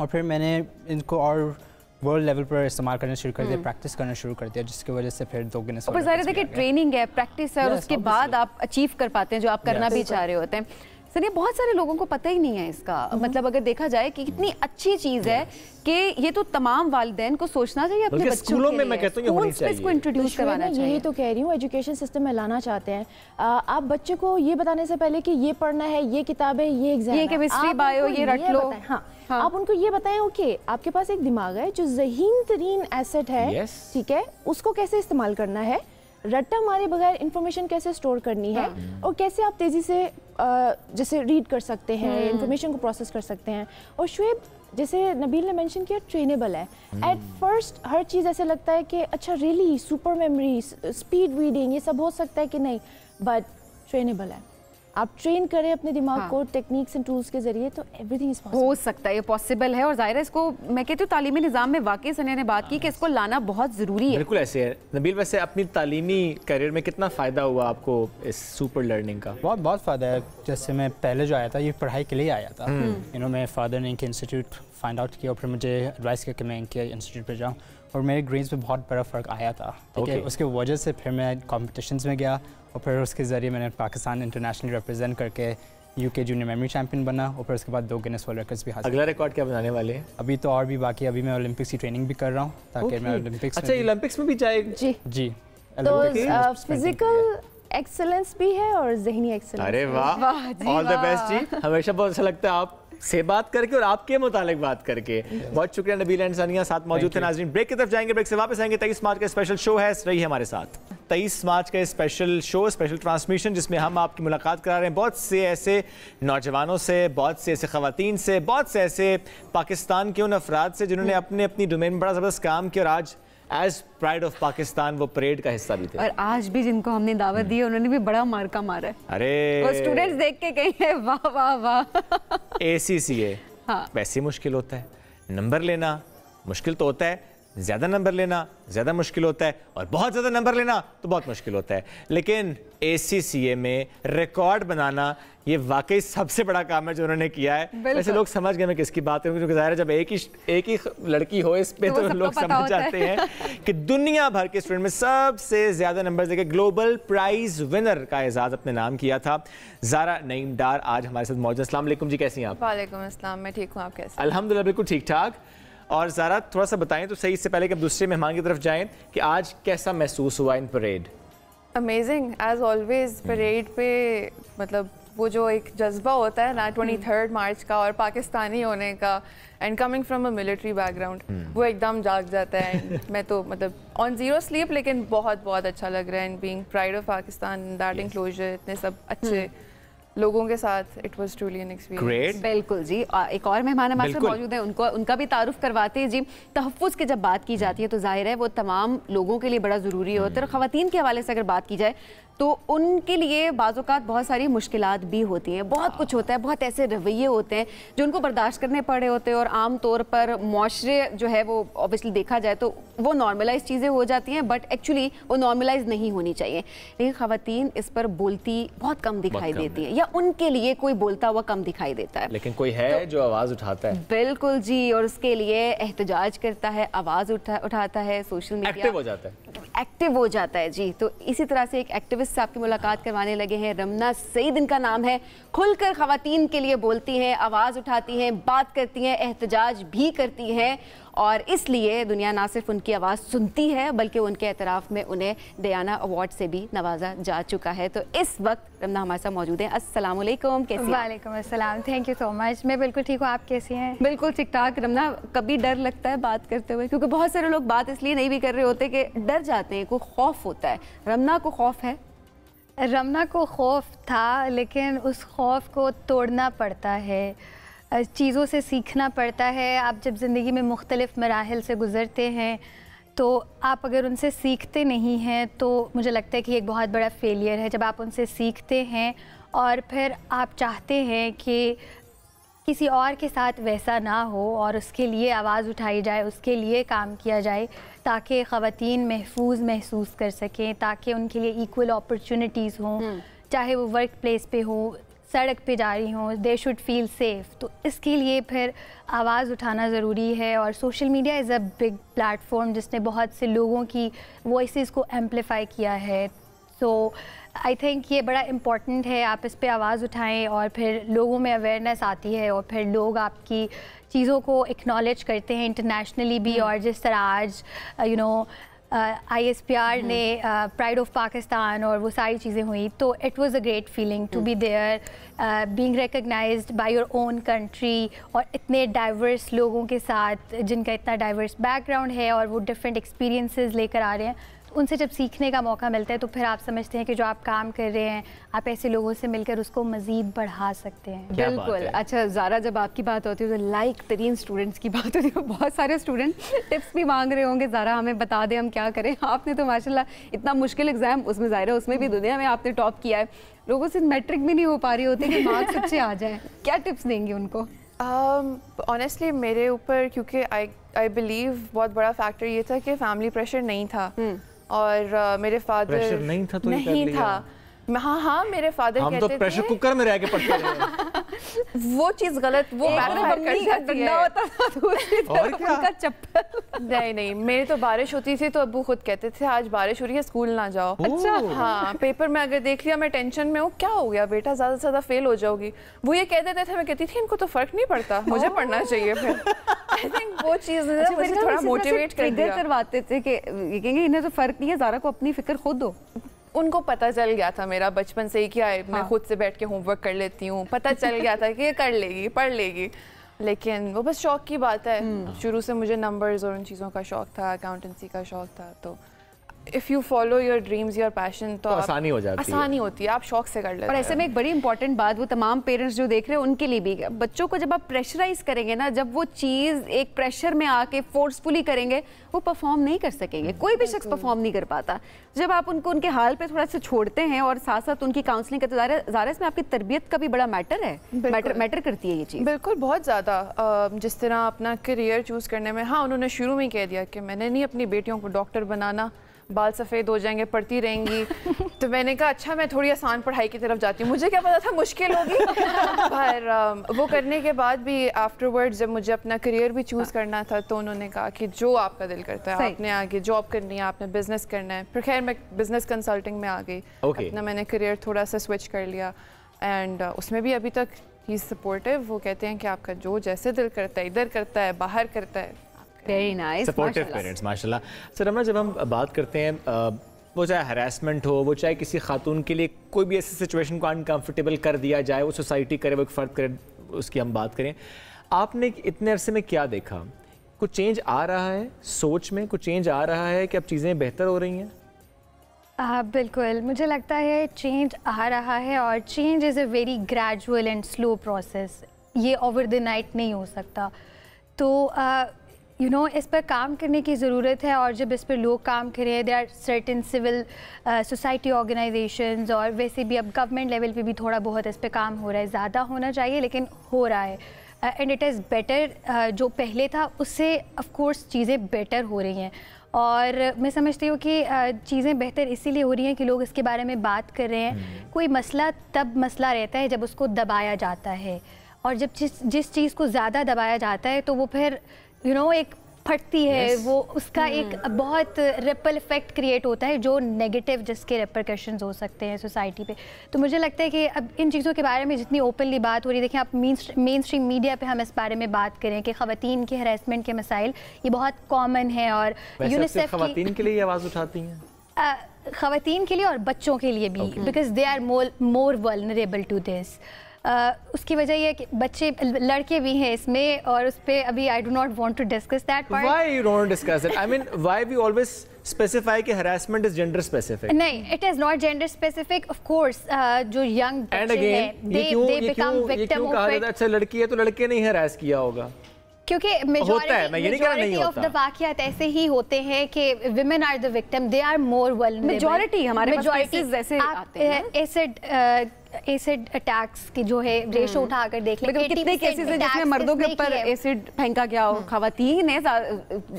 और फिर मैंने इनको और वर्ल्ड लेवल पर इस्तेमाल करना शुरू कर दिया, प्रैक्टिस करना शुरू कर दिया, जिसकी वजह से फिर 2 गिनीज वर्ल्ड रिकॉर्ड्स। देखिए, ट्रेनिंग है, प्रैक्टिस है और उसके बाद आप अचीव कर पाते हैं जो आप करना भी चाह रहे होते हैं। सर ये बहुत सारे लोगों को पता ही नहीं है इसका, मतलब अगर देखा जाए कि कितनी अच्छी चीज़ है कि ये तो तमाम वालिदैन को सोचना चाहिए अपने बच्चों स्कूलों में, मैं कहता हूं ये होनी चाहिए, इसको इंट्रोड्यूस करवाना चाहिए। यही तो कह रही हूँ, एजुकेशन सिस्टम में लाना चाहते हैं। आप बच्चे को ये बताने से पहले कि ये पढ़ना है, ये किताब है, ये एग्जाम, ये केमिस्ट्री, बायो, ये रट लो। हाँ, आप उनको ये बताएं ओके आपके पास एक दिमाग है जो ज़हीन तरीन एसेट है, ठीक है, उसको कैसे इस्तेमाल करना है, रट्टा मारे बगैर इंफॉर्मेशन कैसे स्टोर करनी है, और कैसे आप तेज़ी से जैसे रीड कर सकते हैं, इंफॉर्मेशन को प्रोसेस कर सकते हैं। और शुएब, जैसे नबील ने मेंशन किया, ट्रेनेबल है। एट फर्स्ट हर चीज़ ऐसे लगता है कि अच्छा really super memory, speed reading, ये सब हो सकता है कि नहीं, बट ट्रेनेबल है। आप ट्रेन करें अपने दिमाग को टेक्निक्स एंड टूल्स के जरिए तो एवरीथिंग इज पॉसिबल। हो सकता है, ये पॉसिबल है। और ज़ाहिर है इसको मैं कहती हूँ तालीमी निज़ाम में वाकई सनिया ने बात की कि इसको लाना बहुत ज़रूरी है। बिल्कुल ऐसे है। नबील, वैसे अपनी तालीमी करियर में कितना फ़ायदा हुआ आपको इस सुपर लर्निंग का? बहुत फ़ायदा है। जैसे मैं पहले जो आया था ये पढ़ाई के लिए आया था, मेरे फादर ने इनके इंस्टीट्यूट फाइंड आउट किया और फिर मुझे एडवाइस किया कि मैं इनके इंस्टीट्यूट पर जाऊँ, और मेरे ग्रेड्स में बहुत बड़ा फ़र्क आया था, ठीक है। उसके वजह से फिर मैं कॉम्पिटिशन्स में गया और फिर उसके ज़रिए मैंने पाकिस्तान इंटरनेशनली रिप्रेजेंट करके यूके जूनियर मेमोरी चैंपियन बना, और फिर उसके बाद 2 गिनेस वर्ल्ड रिकॉर्ड्स भी हासिल। अगला रिकॉर्ड क्या बनाने वाले हैं? अभी तो और भी बाकी, अभी मैं ओलंपिक्स की ट्रेनिंग भी कर रहा हूँ ताकि मैं ओलंपिक्स। अच्छा, ओलंपिक्स में भी जाएगा? जी। तो फिजिकल एक्सेलेंस भी है और ज़हनी एक्सेलेंस। अरे वाह, ऑल द बेस्ट जी। हमेशा बहुत अच्छा लगता है आप से बात करके और आपके मुतालिक बात करके। बहुत शुक्रिया नबील एंड सानिया, साथ मौजूद थे। नाज़रीन, ब्रेक की तरफ जाएंगे, ब्रेक से वापस आएंगे। 23 मार्च का स्पेशल शो है, रही हमारे साथ। 23 मार्च का स्पेशल शो, स्पेशल ट्रांसमिशन, जिसमें हम आपकी मुलाकात करा रहे हैं बहुत से ऐसे नौजवानों से, बहुत से ऐसे ख़वातीन से, बहुत से ऐसे पाकिस्तान के उन अफराद से जिन्होंने अपने अपनी डोमेन में बड़ा ज़बरदस्त काम किया और आज एज प्राइड ऑफ पाकिस्तान वो परेड का हिस्सा भी थे। और आज भी जिनको हमने दावत दी है उन्होंने भी बड़ा मार्का मारा है। अरे वो स्टूडेंट्स देख के कहेंगे वाह वाह वाह। ACCA वैसे मुश्किल होता है, नंबर लेना मुश्किल तो होता है, ज़्यादा नंबर लेना ज़्यादा मुश्किल होता है, और बहुत ज़्यादा नंबर लेना तो बहुत मुश्किल होता है। लेकिन ACCA में रिकॉर्ड बनाना ये वाकई सबसे बड़ा काम है जो उन्होंने किया है। वैसे लोग समझ गए मैं किसकी बात करूँ, क्योंकि ज़ाहिर है जब एक ही लड़की हो इस पे तो लोग समझ जाते हैं कि दुनिया भर के स्टूडेंट में सबसे ज़्यादा नंबर देके ग्लोबल प्राइज विनर का एजाज़ अपने नाम किया था। ज़ारा नईम डार आज हमारे साथ मौजूद। अस्सलाम वालेकुम जी, कैसी हैं आप? वालेकुम अस्सलाम, मैं ठीक हूँ, आप कैसे? अल्हम्दुलिल्लाह बिल्कुल ठीक ठाक। और ज़ारा थोड़ा सा बताएं तो सही, इससे पहले कि हम दूसरे मेहमान की तरफ जाएं, कि आज कैसा महसूस हुआ in parade? Amazing as always. Parade पे मतलब वो जो एक जज्बा होता है ना 23 मार्च का और पाकिस्तानी होने का, and coming from a military background, वो एकदम जाग जाता है। मैं तो मतलब ऑन ज़ीरो स्लीप, लेकिन बहुत बहुत अच्छा लग रहा है। And being pride of Pakistan, that enclosure, इतने सब अच्छे लोगों के साथ, it was truly an experience. बिल्कुल जी। एक और मेहमान हमारे साथ मौजूद है, उनका भी तारुफ करवाते हैं जी। तहफ़्फ़ुज़ की जब बात की जाती है तो जाहिर है वो तमाम लोगों के लिए बड़ा ज़रूरी होता है, और ख़वातीन के हवाले से अगर बात की जाए तो उनके लिए बाज़-औक़ात बहुत सारी मुश्किलात भी होती हैं, बहुत कुछ होता है, बहुत ऐसे रवैये होते हैं जो उनको बर्दाश्त करने पड़े होते हैं, और आम तौर पर मुआशरे जो है वो ऑब्वियसली देखा जाए तो वो नॉर्मलाइज चीज़ें हो जाती हैं, बट एक्चुअली वो नॉर्मलाइज नहीं होनी चाहिए। लेकिन ख़वातीन इस पर बोलती बहुत कम दिखाई देती हैं, या उनके लिए कोई बोलता हुआ कम दिखाई देता है, लेकिन कोई है तो, जो आवाज़ उठाता है। बिल्कुल जी, और उसके लिए एहतजाज करता है, आवाज़ उठाता है, सोशल मीडिया एक्टिव हो जाता है, एक्टिव हो जाता है जी। तो इसी तरह से एक एक्टिविस्ट से आपकी मुलाकात करवाने लगे हैं। रमना सईद इनका नाम है। खुलकर ख़वातीन के लिए बोलती हैं, आवाज़ उठाती हैं, बात करती हैं, एहतजाज भी करती हैं, और इसलिए दुनिया ना सिर्फ उनकी आवाज़ सुनती है बल्कि उनके एतराफ़ में उन्हें डियाना अवार्ड से भी नवाजा जा चुका है। तो इस वक्त रमना हमारे साथ मौजूद हैं। अस्सलाम वालेकुम, कैसी हैं? वालेकुम अस्सलाम, थैंक यू सो मच। मैं बिल्कुल ठीक हूँ, आप कैसी हैं? बिल्कुल ठीक ठाक। रमना, कभी डर लगता है बात करते हुए? क्योंकि बहुत सारे लोग बात इसलिए नहीं भी कर रहे होते कि डर जाते हैं, कोई खौफ होता है। रमना को खौफ है? रमना को खौफ था, लेकिन उस खौफ को तोड़ना पड़ता है, चीज़ों से सीखना पड़ता है। आप जब ज़िंदगी में मुख्तलिफ़ मराहिल से गुज़रते हैं तो आप अगर उनसे सीखते नहीं हैं तो मुझे लगता है कि एक बहुत बड़ा फेलियर है। जब आप उनसे सीखते हैं और फिर आप चाहते हैं कि किसी और के साथ वैसा ना हो और उसके लिए आवाज़ उठाई जाए, उसके लिए काम किया जाए ताकि ख़वातीन महफूज महसूस कर सकें, ताकि उनके लिए इक्वल अपॉर्चुनिटीज़ हों, चाहे वो वर्क प्लेस पे हो, सड़क पे जा रही हों, दे शुड फील सेफ़। तो इसके लिए फिर आवाज़ उठाना ज़रूरी है, और social media is a big platform जिसने बहुत से लोगों की वॉइसेस को एम्पलीफाई किया है। सो आई थिंक ये बड़ा इम्पॉर्टेंट है, आप इस पे आवाज़ उठाएं और फिर लोगों में अवेयरनेस आती है और फिर लोग आपकी चीज़ों को एक्नॉलेज करते हैं इंटरनेशनली भी। और जिस तरह आज ISPR ने प्राइड ऑफ पाकिस्तान और वो सारी चीज़ें हुई, तो it was a great feeling to be there, being recognised by your own country और इतने डाइवर्स लोगों के साथ जिनका इतना डाइवर्स बैकग्राउंड है और वो डिफरेंट एक्सपीरियंसेस लेकर आ रहे हैं। उनसे जब सीखने का मौका मिलता है तो फिर आप समझते हैं कि जो आप काम कर रहे हैं आप ऐसे लोगों से मिलकर उसको मज़ीद बढ़ा सकते हैं। बिल्कुल। अच्छा ज़ारा, जब आपकी बात होती है तो लाइक तरीन स्टूडेंट्स की बात होती है, बहुत सारे स्टूडेंट टिप्स भी मांग रहे होंगे, ज़ारा हमें बता दें हम क्या करें। आपने तो माशाल्लाह इतना मुश्किल एग्जाम, उसमें ज़ाहिर है उसमें भी दुनिया में आपने टॉप किया है, लोगों से मैट्रिक भी नहीं हो पा रही होती कि मार्क्स अच्छे आ जाएँ, क्या टिप्स देंगे उनको? ऑनेस्टली मेरे ऊपर, क्योंकि आई बिलीव बहुत बड़ा फैक्टर ये था कि फैमिली प्रेशर नहीं था और मेरे फादर प्रेशर नहीं था तो नहीं था। हाँ मेरे फादर कहते थे, हम तो प्रेशर कुकर में रह के पढ़ते रहे। वो चीज़ गलत, वो बैकफायर कर जाती है। और क्या? चप्पल नहीं, मेरी तो बारिश होती थी तो अब्बू खुद कहते थे आज बारिश हो रही है स्कूल ना जाओ। अच्छा हाँ, पेपर में अगर देख लिया मैं टेंशन में हूँ, क्या हो गया बेटा ज़्यादा से ज़्यादा फेल हो जाओगी, वो ये कह देते थे, मैं कहती थी इनको तो फर्क नहीं पड़ता, मुझे पढ़ना चाहिए। फिर आई थिंक वो चीज़ मुझे थोड़ा मोटिवेट करवाते थे कि कहेंगे इन्हें तो फर्क नहीं है, ज़ारा को अपनी फिक्र खुद हो। उनको पता चल गया था मेरा बचपन से ही कि मैं खुद से बैठ के होमवर्क कर लेती हूँ, पता चल गया था कि ये कर लेगी, पढ़ लेगी। लेकिन वो बस शौक की बात है, शुरू से मुझे नंबर्स और उन चीज़ों का शौक था, अकाउंटेंसी का शौक था। तो if you follow your dreams, your passion, तो आसानी हो जाती है, आसानी होती है, आप शौक से कर लेते हैं। और ऐसे में एक बड़ी इंपॉर्टेंट बात, वो तमाम पेरेंट्स जो देख रहे हैं उनके लिए भी, बच्चों को जब आप प्रेशराइज करेंगे ना, जब वो चीज़ एक प्रेशर में आके फोर्सफुली करेंगे, वो परफॉर्म नहीं कर सकेंगे। कोई भी शख्स परफॉर्म नहीं कर पाता। जब आप उनको उनके हाल पे थोड़ा सा छोड़ते हैं और साथ साथ उनकी काउंसलिंग करते, ज़ारा इसमें आपकी तरबियत का भी बड़ा मैटर है, मैटर करती है ये चीज़। बिल्कुल, बहुत ज़्यादा। जिस तरह अपना करियर चूज़ करने में, हाँ उन्होंने शुरू में कह दिया कि मैंने नहीं अपनी बेटियों को डॉक्टर बनाना, बाल सफ़ेद हो जाएंगे, पढ़ती रहेंगी। तो मैंने कहा अच्छा मैं थोड़ी आसान पढ़ाई की तरफ जाती हूँ, मुझे क्या पता था मुश्किल होगी। पर वो करने के बाद भी आफ्टरवर्ड जब मुझे अपना करियर भी चूज़ करना था, तो उन्होंने कहा कि जो आपका दिल करता है, आपने आगे जॉब करनी है, आपने बिजनेस करना है। फिर खैर मैं बिजनेस कंसल्टिंग में आ गई, अपना मैंने करियर थोड़ा सा स्विच कर लिया एंड उसमें भी अभी तक ही सपोर्टिव। वो कहते हैं कि आपका जो जैसे दिल करता है, इधर करता है, बाहर करता है। वेरी नाइस, सपोर्टिव पेरेंट्स माशाल्लाह। सर रमना, जब हम बात करते हैं वो चाहे हरासमेंट हो, वो चाहे किसी खातून के लिए कोई भी ऐसी सिचुएशन को अनकंफर्टेबल कर दिया जाए, वो सोसाइटी करे, वो एक फ़र्द करे, उसकी हम बात करें, आपने इतने अरसे में क्या देखा? कुछ चेंज आ रहा है सोच में, कुछ चेंज आ रहा है कि अब चीज़ें बेहतर हो रही हैं? बिल्कुल, मुझे लगता है चेंज आ रहा है और change is a very gradual and slow process, ये ओवर द नाइट नहीं हो सकता। तो इस पर काम करने की ज़रूरत है और जब इस पर लोग काम करें, there are certain civil society organisations और वैसे भी अब गवर्नमेंट लेवल पे भी थोड़ा बहुत इस पर काम हो रहा है, ज़्यादा होना चाहिए लेकिन हो रहा है एंड इट इज़ बेटर। जो पहले था उससे ऑफ कोर्स चीज़ें बेटर हो रही हैं और मैं समझती हूँ कि चीज़ें बेहतर इसीलिए हो रही हैं कि लोग इसके बारे में बात कर रहे हैं। कोई मसला तब मसला रहता है जब उसको दबाया जाता है और जब जिस चीज़ को ज़्यादा दबाया जाता है तो वो फिर एक फटती है, वो उसका एक बहुत रिपल इफेक्ट क्रिएट होता है जो नेगेटिव, जिसके रेपरकशंस हो सकते हैं सोसाइटी पे। तो मुझे लगता है कि अब इन चीज़ों के बारे में जितनी ओपनली बात हो रही है, देखिए आप मेन स्ट्रीम मीडिया पे हम इस बारे में बात करें कि ख़वातीन के हरासमेंट के मसाइल ये बहुत कॉमन है और यूनिसेफ ख़वातीन के लिए आवाज़ उठाती हैं, ख़वातीन के लिए और बच्चों के लिए भी, because they are more vulnerable to this. उसकी वजह ये है कि बच्चे, लड़के भी हैं इसमें और उस पर अभी I do not want to discuss that part. Why you don't discuss it? I mean why we always specify कि हरासमेंट इज जेंडर स्पेसिफिक? नहीं, it is not gender specific. Of course जो यंग बच्चे हैं they become victim of it. अच्छा लड़की है तो लड़के नहीं हरास किया होगा, क्योंकि मेजॉरिटी ऑफ द वाक़यात ऐसे ही होते हैं कि women are the victim, they are more vulnerable. Majority हमारे पास केसेस ऐसे आते हैं। ऐसे एसिड अटैक्स की जो है रेशो उठाकर देख लें, कितने केसेस हैं जिसमें मर्दों के ऊपर एसिड फेंका गया हो, खवातीन है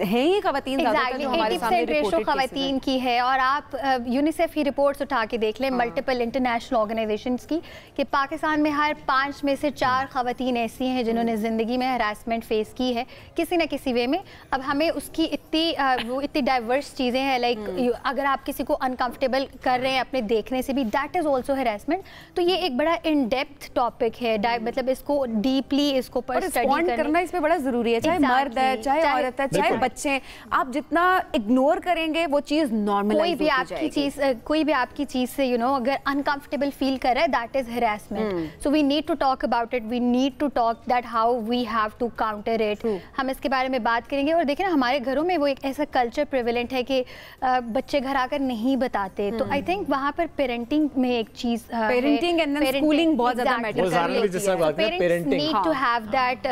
ही खवातीन ज़्यादातर जो हमारे सामने रेशो खवातीन की है। और आप यूनिसेफ की रिपोर्ट्स उठा के देख लें मल्टीपल इंटरनेशनल ऑर्गेनाइजेशंस की, कि पाकिस्तान में हर 5 में से 4 खवातीन ऐसी हैं जिन्होंने ज़िंदगी में हरासमेंट फेस की है किसी न किसी वे में। अब हमें उसकी इतनी डाइवर्स चीज़ें हैं, लाइक अगर आप किसी को अनकंफर्टेबल कर रहे हैं अपने देखने से भी, दैट इज़ ऑल्सो हरासमेंट। तो ये एक बड़ा इन डेप्थ टॉपिक है, मतलब इसको डीपली इसको पर स्टडी करना इसमें बड़ा ज़रूरी है, चाहे मर्द है, चाहे औरत है, चाहे बच्चे हैं। आप जितना इग्नोर करेंगे वो चीज़ नॉर्मलाइज होती जाएगी। कोई भी आपकी चीज़ से अगर अनकंफर्टेबल फील कर रहा है, that is harassment. So we need to talk about it, we need to talk that how we have to counter it. हम इसके बारे में बात करेंगे। और देखिए ना, हमारे घरों में वो एक ऐसा कल्चर प्रिवेलेंट है कि बच्चे घर आकर नहीं बताते, तो आई थिंक वहाँ पर पेरेंटिंग में एक चीज़, पेरेंटिंग एंड देन स्कूलिंग बहुत ज़्यादा मैटर करती है। Parents need to have that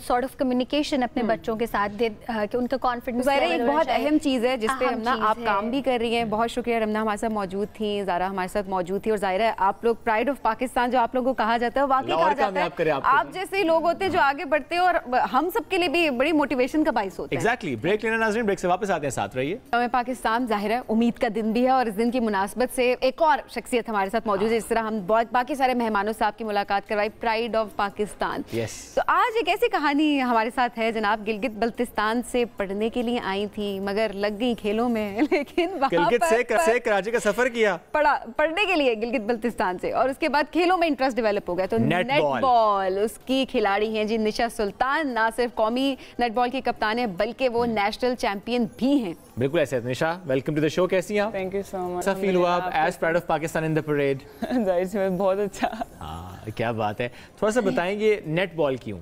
sort of communication अपने बच्चों के साथ, कि उनका कॉन्फिडेंस एक बहुत अहम चीज़ है जिस पे रमना आप काम भी कर रही हैं। बहुत शुक्रिया रमना हमारे साथ मौजूद थी, ज़ारा हमारे साथ मौजूद थी। और ज़ाहिर है आप लोग प्राइड ऑफ पाकिस्तान जो आप लोगों को कहा जाता है, वाकई कहा जाता है। आप जैसे ही लोग होते हैं जो आगे बढ़ते हैं और हम सबके लिए भी बड़ी मोटिवेशन का बाइस होता है। एग्जैक्टली। ब्रेक लेना नाज़रीन, ब्रेक से वापस आते हैं, साथ रहिए। हमें पाकिस्तान ज़ाहिर है उम्मीद का दिन भी है, और इस दिन की मुनासबत से एक और शख्सियत हमारे साथ मौजूद है। इस तरह हम बहुत बाकी सारे मेहमानों से आपकी मुलाकात करवाई, प्राइड ऑफ पाकिस्तान। तो आज एक ऐसी कहानी हमारे साथ है जनाब, गिलगित बल्तिस्तान से पढ़ने के लिए आई थी मगर लग गई खेलों में, लेकिन गिलगित से कराची का सफर किया पढ़ने के लिए गिलगित बल्तिस्तान से, और उसके बाद खेलों में इंटरेस्ट डेवलप हो गया। तो नेटबॉल उसकी खिलाड़ी हैं जी निशा सुल्तान, ना सिर्फ कौमी नेटबॉल की कप्तान है बल्कि वो नेशनल चैंपियन भी हैं। बिल्कुल ऐसे। Nisha, welcome to the show, कैसी हैं आप? Thank you so much. ऐसा फील हुआ आप as pride of Pakistan in the parade? जाहिर सी बात, बहुत अच्छा। हाँ, क्या बात है। थोड़ा सा बताएंगे नेटबॉल क्यों?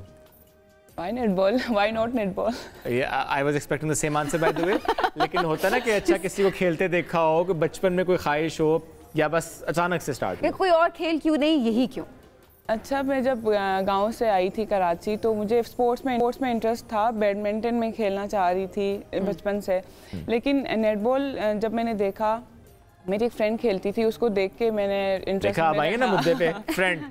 Why netball? Why not netball? I was expecting the same answer by the way. लेकिन होता ना कि अच्छा किसी को खेलते देखा हो, कि बचपन में कोई ख्वाहिश हो, या बस अचानक से स्टार्ट हो? कोई और खेल क्यों नहीं, यही क्यों? अच्छा, मैं जब गांव से आई थी कराची, तो मुझे स्पोर्ट्स में इंटरेस्ट था। बैडमिंटन में खेलना चाह रही थी बचपन से, लेकिन नेटबॉल जब मैंने देखा, मेरी एक फ्रेंड खेलती थी, उसको देख के मैंने इंटरेस्ट, ना मुद्दे पे फ्रेंड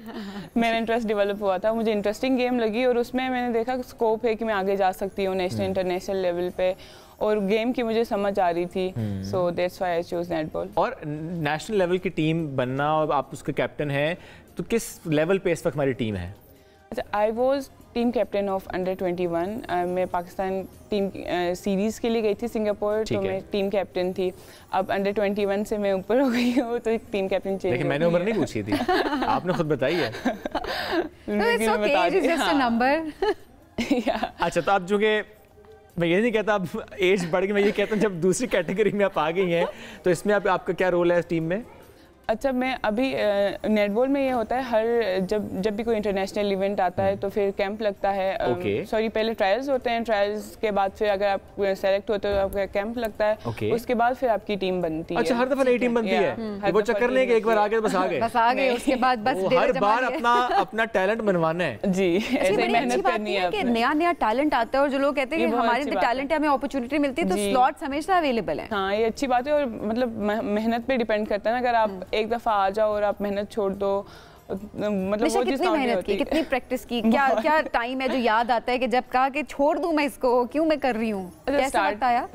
मेरा इंटरेस्ट डेवलप हुआ था। मुझे इंटरेस्टिंग गेम लगी और उसमें मैंने देखा स्कोप है कि मैं आगे जा सकती हूँ नेशनल इंटरनेशनल लेवल पे, और गेम की मुझे समझ आ रही थी। So that's why I choose netball. और नेशनल लेवल की टीम बनना, और आप उसके कैप्टन हैं, तो किस लेवल पे इस वक्त हमारी टीम है? अच्छा, I was team captain of under 21। मैं पाकिस्तान टीम सीरीज़ के लिए गई थी सिंगापुर, तो मैं टीम कैप्टन थी। अब अंडर 21 से मैं ऊपर हो गई हूँ, तो टीम कैप्टन चेंज। लेकिन मैंने उम्र नहीं पूछी थी, आपने खुद बताई है। अच्छा, तो आप जो कि मैं ये नहीं कहता अब एज बढ़ गई, मैं ये कहता हूँ जब दूसरी कैटेगरी में आप आ गई हैं, तो इसमें आपका क्या रोल है टीम में? अच्छा, मैं अभी नेटबॉल में ये होता है, हर जब भी कोई इंटरनेशनल इवेंट आता है तो फिर कैंप लगता है। सॉरी, पहले ट्रायल्स होते हैं, ट्रायल्स के बाद फिर अगर आप सेलेक्ट होते हो तो आपका कैंप लगता है। उसके बाद फिर आपकी टीम बनती है। अच्छा, हर दफा नई टीम बनती है? वो चक्कर नहीं कि एक बार आगे बस आ गए, उसके बाद बस हर बार अपना टैलेंट बनवाना है। जी, ऐसे मेहनत करनी है। नया टैलेंट आता है, और जो लोग कहते हैं कि हमारे टैलेंट है, हमें अपॉर्चुनिटी मिलती है, तो स्लॉट्स हमेशा अवेलेबल है। हाँ, ये अच्छी बात है, और मतलब मेहनत पे डिपेंड करता है ना। अगर आप एक दफा आ जाओ और आप मेहनत छोड़ दो, मतलब वो कितनी मेहनत की, कितनी प्रैक्टिस की, क्या टाइम है जो याद आता है कि जब कहा कि छोड़ दूं मैं इसको, क्यों मैं कर रही हूँ?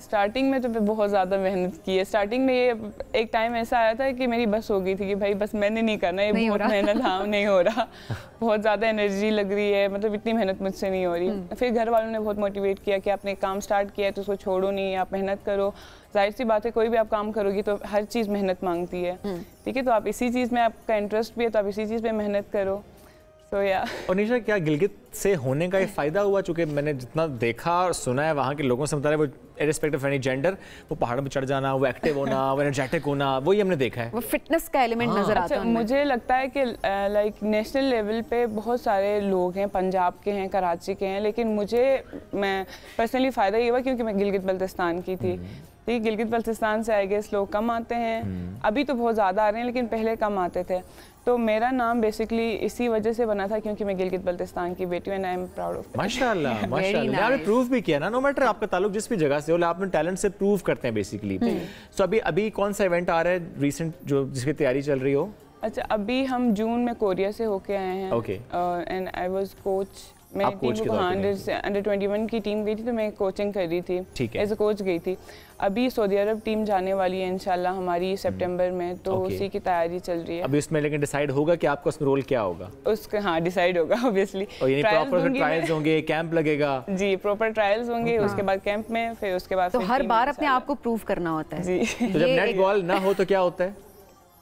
स्टार्टिंग में तो बहुत ज़्यादा मेहनत की है। स्टार्टिंग में ये एक टाइम ऐसा आया था कि मेरी बस हो गई थी कि भाई बस मैंने नहीं करना, ये बहुत मेहनत, हाँ नहीं हो रहा, बहुत ज़्यादा एनर्जी लग रही है, मतलब इतनी मेहनत मुझसे नहीं हो रही। फिर घर वालों ने बहुत मोटिवेट किया कि आपने काम स्टार्ट किया है तो उसको छोड़ो नहीं, आप मेहनत करो। जाहिर सी बात है, कोई भी आप काम करोगी तो हर चीज़ मेहनत मांगती है, ठीक है? तो आप इसी चीज़ में, आपका इंटरेस्ट भी है तो आप इसी चीज़ पे मेहनत करो। तो या और निशा, क्या गिलगित से होने का ये फ़ायदा हुआ? चूँकि मैंने जितना देखा और सुना है वहाँ के लोगों से, बता रहे वो इर्रिस्पेक्टिव ऑफ एनी जेंडर, वो पहाड़ों पर चढ़ जाना, वो एक्टिव होना, वो एनर्जेटिक होना, वही हमने देखा है, वो फिटनेस का एलिमेंट नजर आता है। मुझे लगता है कि लाइक नेशनल लेवल पे बहुत सारे लोग हैं, पंजाब के हैं, कराची के हैं, लेकिन मैं पर्सनली फ़ायदा ये हुआ क्योंकि मैं गिलगित बल्तिस्तान की थी। ठीक, गिलगित बल्तिस्तान से आई गेस लोग कम आते हैं, अभी तो बहुत ज़्यादा आ रहे हैं, लेकिन पहले कम आते थे। तो मेरा नाम बेसिकली इसी वजह से बना था क्योंकि मैं गिलगित बल्तिस्तान की बेटी हूं, and I am proud of. माशाल्लाह, माशाल्लाह। आपने प्रूव भी किया ना, नो मैटर आपका ताल्लुक जिस भी जगह से हो, आपने टैलेंट से प्रूव करते हैं बेसिकली। सो अभी कौन सा इवेंट आ रहा है रीसेंट जो जिसकी तैयारी चल रही हो? अच्छा, अभी हम जून में कोरिया से होके आए हैं। Okay. And I was coach. मैं टीम को अंडर 21 की टीम गई थी तो मैं कोचिंग कर रही थी, एज अ कोच गई थी। अभी सऊदी अरब टीम जाने वाली है इंशाल्लाह हमारी सितंबर में, तो उसी की तैयारी चल रही है। अभी उसमें लेकिन डिसाइड होगा कि आपका उसमें रोल क्या होगा? उसका हाँ डिसाइड होगा ऑब्वियसली। और यानी प्रॉपर ट्रायल्स होंगे, कैंप लगेगा? जी, प्रॉपर ट्रायल्स होंगे, उसके बाद कैंप में, फिर उसके बाद तो हर बार अपने आप को प्रूव करना होता है। जी। तो जब नेट बॉल ना हो तो क्या होता है?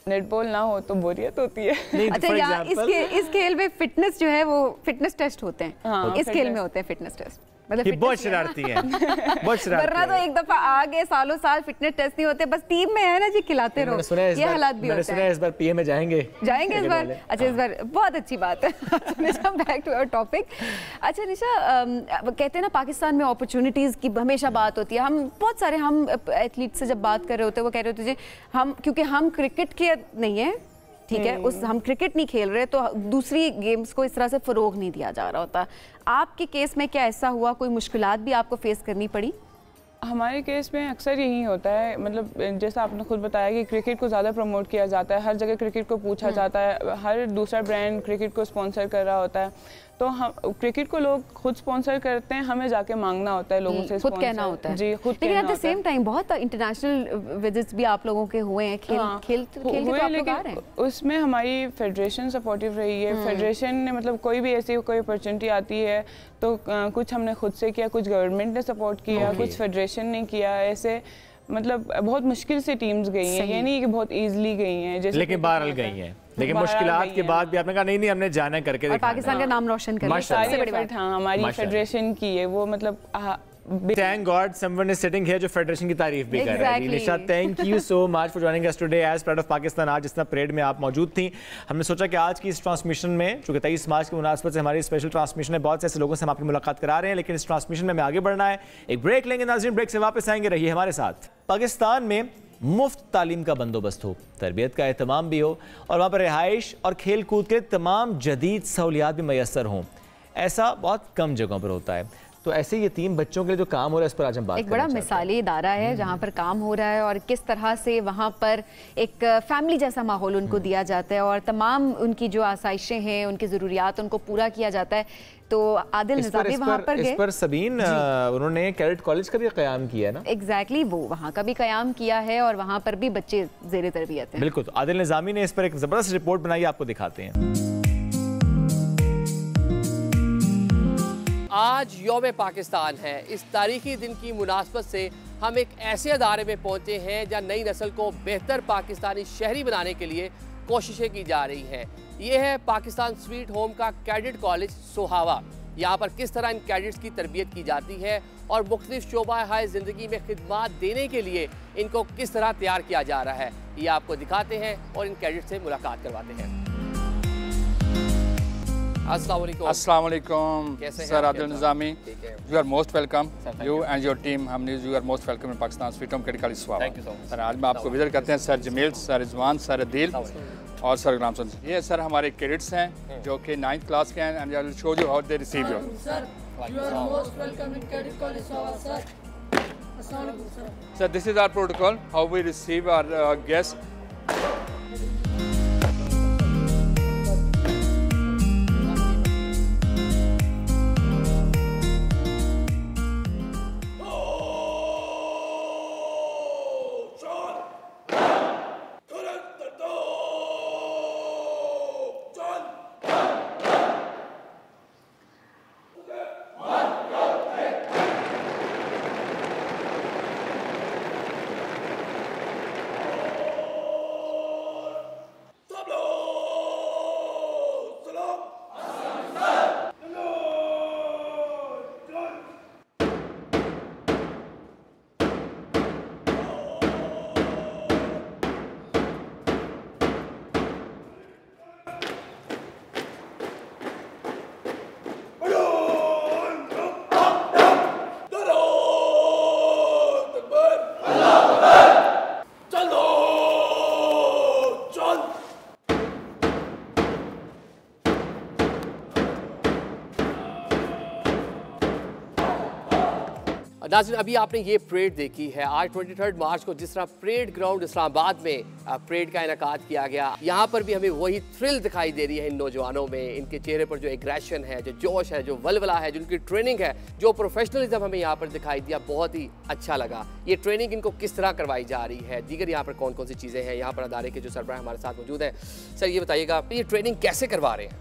नेट बॉल ना हो तो बोरियत होती है। अच्छा, यार इस खेल में फिटनेस जो है वो फिटनेस टेस्ट होते हैं। हाँ, इस खेल में होते हैं फिटनेस टेस्ट। मतलब बहुत शरारती है, बहुत शरारती वरना तो एक दफा आगे सालों साल फिटनेस टेस्ट नहीं होते, बस टीम में है ना जी खिलाते रहो, ये हालात भी होते हैं। मैंने सुना है इस बार पीए में जाएंगे इस बार। अच्छा, इस बार बहुत अच्छी बात है। निशा, बैक टू आवर टॉपिक। अच्छा निशा, कहते हैं ना पाकिस्तान में अपॉर्चुनिटीज़ की हमेशा बात होती है। हम बहुत सारे हम एथलीट से जब बात कर रहे होते हैं वो कह रहे होते हैं हम, क्योंकि हम क्रिकेट के नहीं है, ठीक है, उस हम क्रिकेट नहीं खेल रहे तो दूसरी गेम्स को इस तरह से फ़रोग नहीं दिया जा रहा होता। आपके केस में क्या ऐसा हुआ, कोई मुश्किलात भी आपको फेस करनी पड़ी? हमारे केस में अक्सर यही होता है, मतलब जैसा आपने खुद बताया कि क्रिकेट को ज़्यादा प्रमोट किया जाता है, हर जगह क्रिकेट को पूछा जाता है, हर दूसरा ब्रांड क्रिकेट को स्पॉन्सर कर रहा होता है, तो हम क्रिकेट को लोग खुद स्पॉन्सर करते हैं, हमें जाके मांगना होता है लोगों से, खुद कहना होता है। जी, खुद लेकिन एट द सेम टाइम बहुत इंटरनेशनल विजिट्स भी आप लोगों के हुए हैं, खेल लेकिन उसमें हमारी फेडरेशन सपोर्टिव रही है। फेडरेशन ने मतलब कोई भी ऐसी कोई अपॉर्चुनिटी आती है तो कुछ हमने खुद से किया, कुछ गवर्नमेंट ने सपोर्ट किया, कुछ फेडरेशन ने किया, ऐसे मतलब बहुत मुश्किल से टीम्स गई हैं, ये नहीं कि बहुत इजीली गई हैं, जैसे लेकिन बहरहाल गई हैं। लेकिन मुश्किलात के बाद भी आपने कहा नहीं हमने जाना करके दिखाना, पाकिस्तान का नाम रोशन करना, सबसे बड़ी बात। हाँ, हमारी फेडरेशन की है वो, मतलब Thank God someone is sitting here जो फेडरेशन की तारीफ भी कर रहा है। निशा, thank you so much for joining us today as Pride of Pakistan। आज इस परेड में आप मौजूद थी। हमने सोचा कि आज की इस ट्रांसमिशन में, चूँकि 23 मार्च की मुनासबत से हमारी स्पेशल ट्रांसमिशन है, बहुत से ऐसे लोगों से हम आपकी मुलाकात करा रहे हैं, लेकिन इस ट्रांसमिशन में हमें आगे बढ़ना है। एक ब्रेक लेंगे नाज़रीन, ब्रेक से वापस आएंगे, रहिए हमारे साथ। पाकिस्तान में मुफ्त तालीम का बंदोबस्त हो, तरबियत का एहतमाम भी हो और वहाँ पर रिहाइश और खेल कूद के तमाम जदीद सहूलियात भी मैसर हों, ऐसा बहुत कम जगहों पर होता है। तो ऐसे ये 3 बच्चों के लिए जो काम हो रहा है इस पर आज हम बात एक बड़ा मिसाली इदारा है जहाँ पर काम हो रहा है और किस तरह से वहाँ पर एक फैमिली जैसा माहौल उनको दिया जाता है और तमाम उनकी जो आसाइशें हैं, उनकी ज़रूरियात, उनको पूरा किया जाता है। तो आदिल निज़ामी वहाँ पर गए। इस पर सबीन उन्होंने कैडेट कॉलेज का भी क़याम किया है ना? एग्जैक्टली, वो वहाँ का भी क़याम किया है और वहाँ पर भी बच्चे ज़ेरे तरबियत हैं। बिल्कुल, तो आदिल निज़ामी ने इस पर एक ज़बरदस्त रिपोर्ट बनाई, आपको दिखाते हैं। आज यौम पाकिस्तान है। इस तारीखी दिन की मुनासबत से हम एक ऐसे अदारे में पहुंचे हैं जहां नई नस्ल को बेहतर पाकिस्तानी शहरी बनाने के लिए कोशिशें की जा रही हैं। ये है पाकिस्तान स्वीट होम का कैडेट कॉलेज सोहावा। यहाँ पर किस तरह इन कैडेट्स की तरबियत की जाती है और मुख्तलिफ शोबा-ए ज़िंदगी में खिदमात देने के लिए इनको किस तरह तैयार किया जा रहा है, ये आपको दिखाते हैं और इन कैडेट से मुलाकात करवाते हैं। अस्सलाम वालेकुम sir Adil Nizami, you are most welcome, you and your team, हम you are most welcome in Pakistan sweet home cadet college Sohawa. Sir आज मैं आपको विजिट करते हैं sir Jamil, sir Rizwan, sir Adeel और सर गुलाम सर। ये सर हमारे कैडेट्स हैं जो कि 9th क्लास के हैं and I will show you how they receive you. Sir this is our protocol, how we receive our guest. नाज़रीन, अभी आपने ये परेड देखी है। आज 23 मार्च को जिस तरह परेड ग्राउंड इस्लामाबाद में परेड का इनेकाद किया गया, यहाँ पर भी हमें वही थ्रिल दिखाई दे रही है इन नौजवानों में। इनके चेहरे पर जो एग्रेशन है, जो जोश है, जो वलवला है, जो उनकी ट्रेनिंग है, जो प्रोफेशनलिज्म हमें यहाँ पर दिखाई दिया, बहुत ही अच्छा लगा। ये ट्रेनिंग इनको किस तरह करवाई जा रही है, दीगर यहाँ पर कौन कौन सी चीज़ें हैं, यहाँ पर अदारे के जो सरबराह हमारे साथ मौजूद हैं। सर ये बताइएगा, ये ट्रेनिंग कैसे करवा रहे हैं?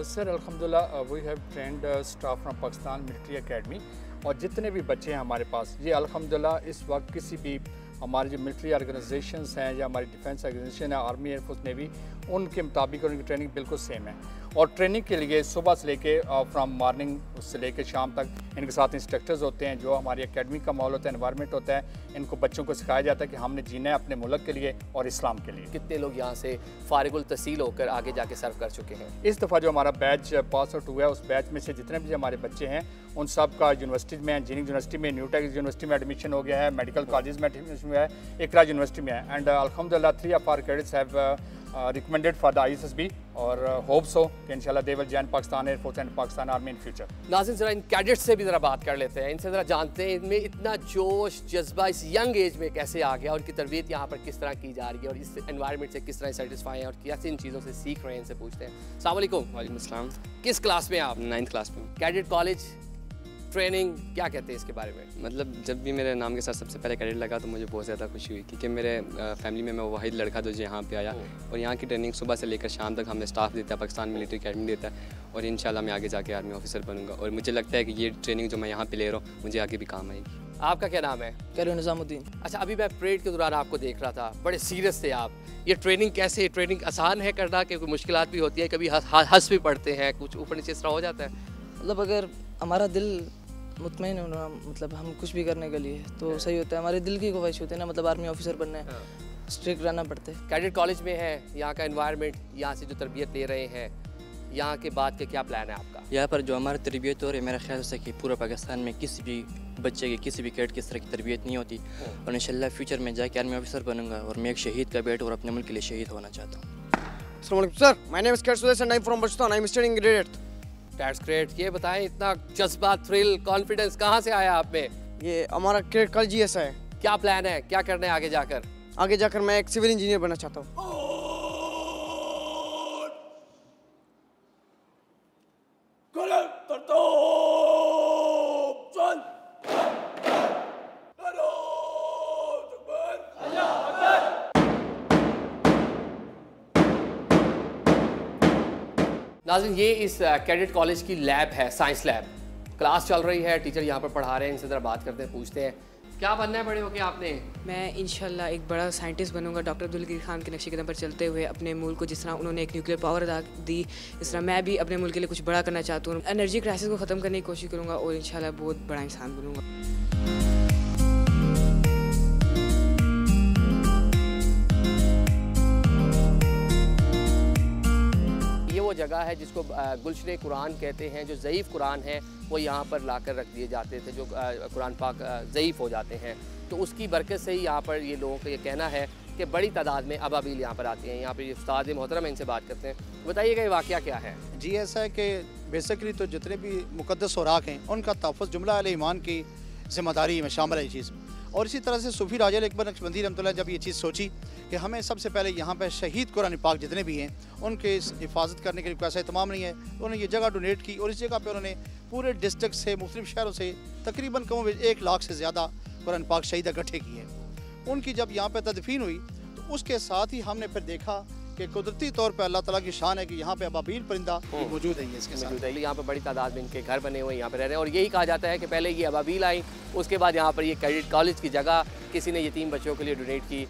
सर अल्हम्दुलिल्लाह we have trained staff from Pakistan military academy, और जितने भी बच्चे हैं हमारे पास, ये अल्हम्दुलिल्लाह इस वक्त किसी भी हमारे जो मिलिट्री ऑर्गेनाइजेशंस हैं या हमारी डिफेंस ऑर्गेनाइजेशन है, आर्मी, एयरफोर्स, नेवी, उनके मुताबिक उनकी ट्रेनिंग बिल्कुल सेम है। और ट्रेनिंग के लिए सुबह से लेके फ्राम मॉर्निंग से लेके शाम तक इनके साथ इंस्ट्रक्टर्स होते हैं, जो हमारी एकेडमी का माहौल होता है, एनवायरनमेंट होता है। इनको बच्चों को सिखाया जाता है कि हमने जीना है अपने मुल्क के लिए और इस्लाम के लिए। कितने लोग यहाँ से फारिगुल तहसील होकर आगे जाके सर्व कर चुके हैं? इस दफ़ा जो हमारा बैच पास आउट हुआ है, उस बैच में से जितने भी हमारे बच्चे हैं उन सब का यूनिवर्सिटीज़ में, इंजीनियरिंग यूनिवर्सिटी में, न्यूटेक यूनिवर्सिटी में एडमिशन हो गया है, मेडिकल कॉलेज में एडमिशन हुआ है, इकरा यूनिवर्सिटी में है। एंड अल्हम्दुलिल्लाह 3 of our cadets have recommended for the ISSB और hope so कि इंशाल्लाह they will join Pakistan air force and Pakistan army in future. नाज़रीन, ज़रा इन कैडेट्स से भी ज़रा बात कर लेते हैं, इनसे ज़रा जानते हैं इनमें इतना जोश जज्बा इस यंग एज में कैसे आ गया, उनकी तरबियत यहाँ पर किस तरह की जा रही है और इस एनवायरनमेंट से किस तरह सेटिस्फाई हैं और कैसे इन चीज़ों से सीख रहे हैं, इनसे पूछते हैं। अस्सलाम वालेकुम। वालेकुम अस्सलाम। किस क्लास में आप? 9th क्लास में। कैडेट कॉलेज ट्रेनिंग क्या कहते हैं इसके बारे में? मतलब जब भी मेरे नाम के साथ सबसे पहले कैडेट लगा तो मुझे बहुत ज़्यादा खुशी हुई, क्योंकि मेरे फैमिली में मैं वाहिद लड़का था जो यहाँ पे आया, और यहाँ की ट्रेनिंग सुबह से लेकर शाम तक हमें स्टाफ देता है, पाकिस्तान मिलिट्री अकेडमी देता है, और इंशाल्लाह मैं आगे जाके आर्मी ऑफिसर बनूंगा। और मुझे लगता है कि ये ट्रेनिंग जो मैं यहाँ पे ले रहा हूँ मुझे आगे भी काम आएगी। आपका क्या नाम है? कैरो निज़ामुद्दीन। अच्छा, अभी मैं परेड के दौरान आपको देख रहा था, बड़े सीरियस थे आप। ये ट्रेनिंग कैसे, ट्रेनिंग आसान है करना कि कोई मुश्किलात भी होती है, कभी हंस भी पड़ते हैं, कुछ ऊपर नीचे इस तरह हो जाता है? मतलब अगर हमारा दिल मुतमईन होना, मतलब हम कुछ भी करने के लिए तो सही होता है, हमारे दिल की ख्वाहिश होती है ना, मतलब आर्मी ऑफिसर बनना है, स्ट्रिक्ट रहना पड़ता है। कैडेट कॉलेज में है, यहाँ का एनवायरनमेंट, यहाँ से जो तरबियत ले रहे हैं, यहाँ के बाद के क्या प्लान है आपका? यहाँ पर जो हमारी तरबियत हो रही है, मेरा ख्याल है कि पूरा पाकिस्तान में किसी भी बच्चे की, किसी भी कैडेट की इस तरह की तरबियत नहीं होती, और इंशाल्लाह फ्यूचर में जाके आर्मी ऑफिसर बनूंगा, और मैं एक शहीद का बेटा और अपने मुल्क के लिए शहीद होना चाहता हूँ। अस्सलाम वालेकुम सर, माय नेम इज कैट Sudesh and I am from Balochistan, I am studying grade 8th। That's great. ये बताएं, इतना जज्बा, थ्रिल, कॉन्फिडेंस कहाँ से आया आप में? ये हमारा क्रेडिट कॉलेज जीएस है। क्या प्लान है, क्या करना है आगे जाकर? आगे जाकर मैं एक सिविल इंजीनियर बनना चाहता हूँ। नाज़रीन, ये इस कैडेट कॉलेज की लैब है, साइंस लैब। क्लास चल रही है, टीचर यहाँ पर पढ़ा रहे हैं, इनसे ज़रा बात करते हैं, पूछते हैं क्या बनना है बड़े होके आपने? मैं इंशाल्लाह एक बड़ा साइंटिस्ट बनूंगा, डॉक्टर अब्दुल करीम खान के नक्शे कदम पर चलते हुए अपने मुल्क को, जिस तरह उन्होंने एक न्यूक्लियर पावर दी, इस तरह मैं भी अपने मुल्क के लिए कुछ बड़ा करना चाहता हूँ। एनर्जी क्राइसिस को ख़त्म करने की कोशिश करूँगा और इंशाल्लाह बहुत बड़ा इंसान बनूँगा। वो जगह है जिसको गुलशन कुरान कहते हैं, जो ज़ईफ़ कुरान है वो यहाँ पर लाकर रख दिए जाते थे, जो कुरान पाक ज़ईफ़ हो जाते हैं, तो उसकी बरकत से ही यहाँ पर ये लोगों का ये कहना है कि बड़ी तादाद में अबाबील यहाँ पर आती हैं। यहाँ पर ये उस्ताद मोहतरम है, इनसे बात करते हैं। बताइएगा ये वाक़या क्या है? जी ऐसा है कि बेसिकली तो जितने भी मुक़द्दस औराक हैं उनका तहफ़्फ़ुज़ जुमला अल ईमान की ज़िम्मेदारी में शामिल है ये चीज़। और इसी तरह से सूफ़ी राजा अकबर नक्शबंदी रहमतुल्लाह जब ये चीज़ सोची कि हमें सबसे पहले यहाँ पर शहीद कुरान पाक जितने भी हैं उनके हिफाजत करने के लिए पैसा तमाम नहीं है, उन्होंने ये जगह डोनेट की और इस जगह पे उन्होंने पूरे डिस्ट्रिक्ट से, मुख्तलिफ शहरों से तकरीबन कम 1 लाख से ज़्यादा कुरान पाक शहीद इकट्ठे किए। उनकी जब यहाँ पर तदफीन हुई तो उसके साथ ही हमने फिर देखा कि कुदरती तौर पर अल्लाह ताला की शान है कि यहाँ पे अबाबील परिंदा मौजूद है। इसके साथ यहाँ पर बड़ी तादाद में इनके घर बने हुए यहाँ पर रह रहे हैं, और यही कहा जाता है कि पहले ये अबाबील आई, उसके बाद यहाँ पर ये कैडेट कॉलेज की जगह किसी ने यतीम बच्चों के लिए डोनेट की।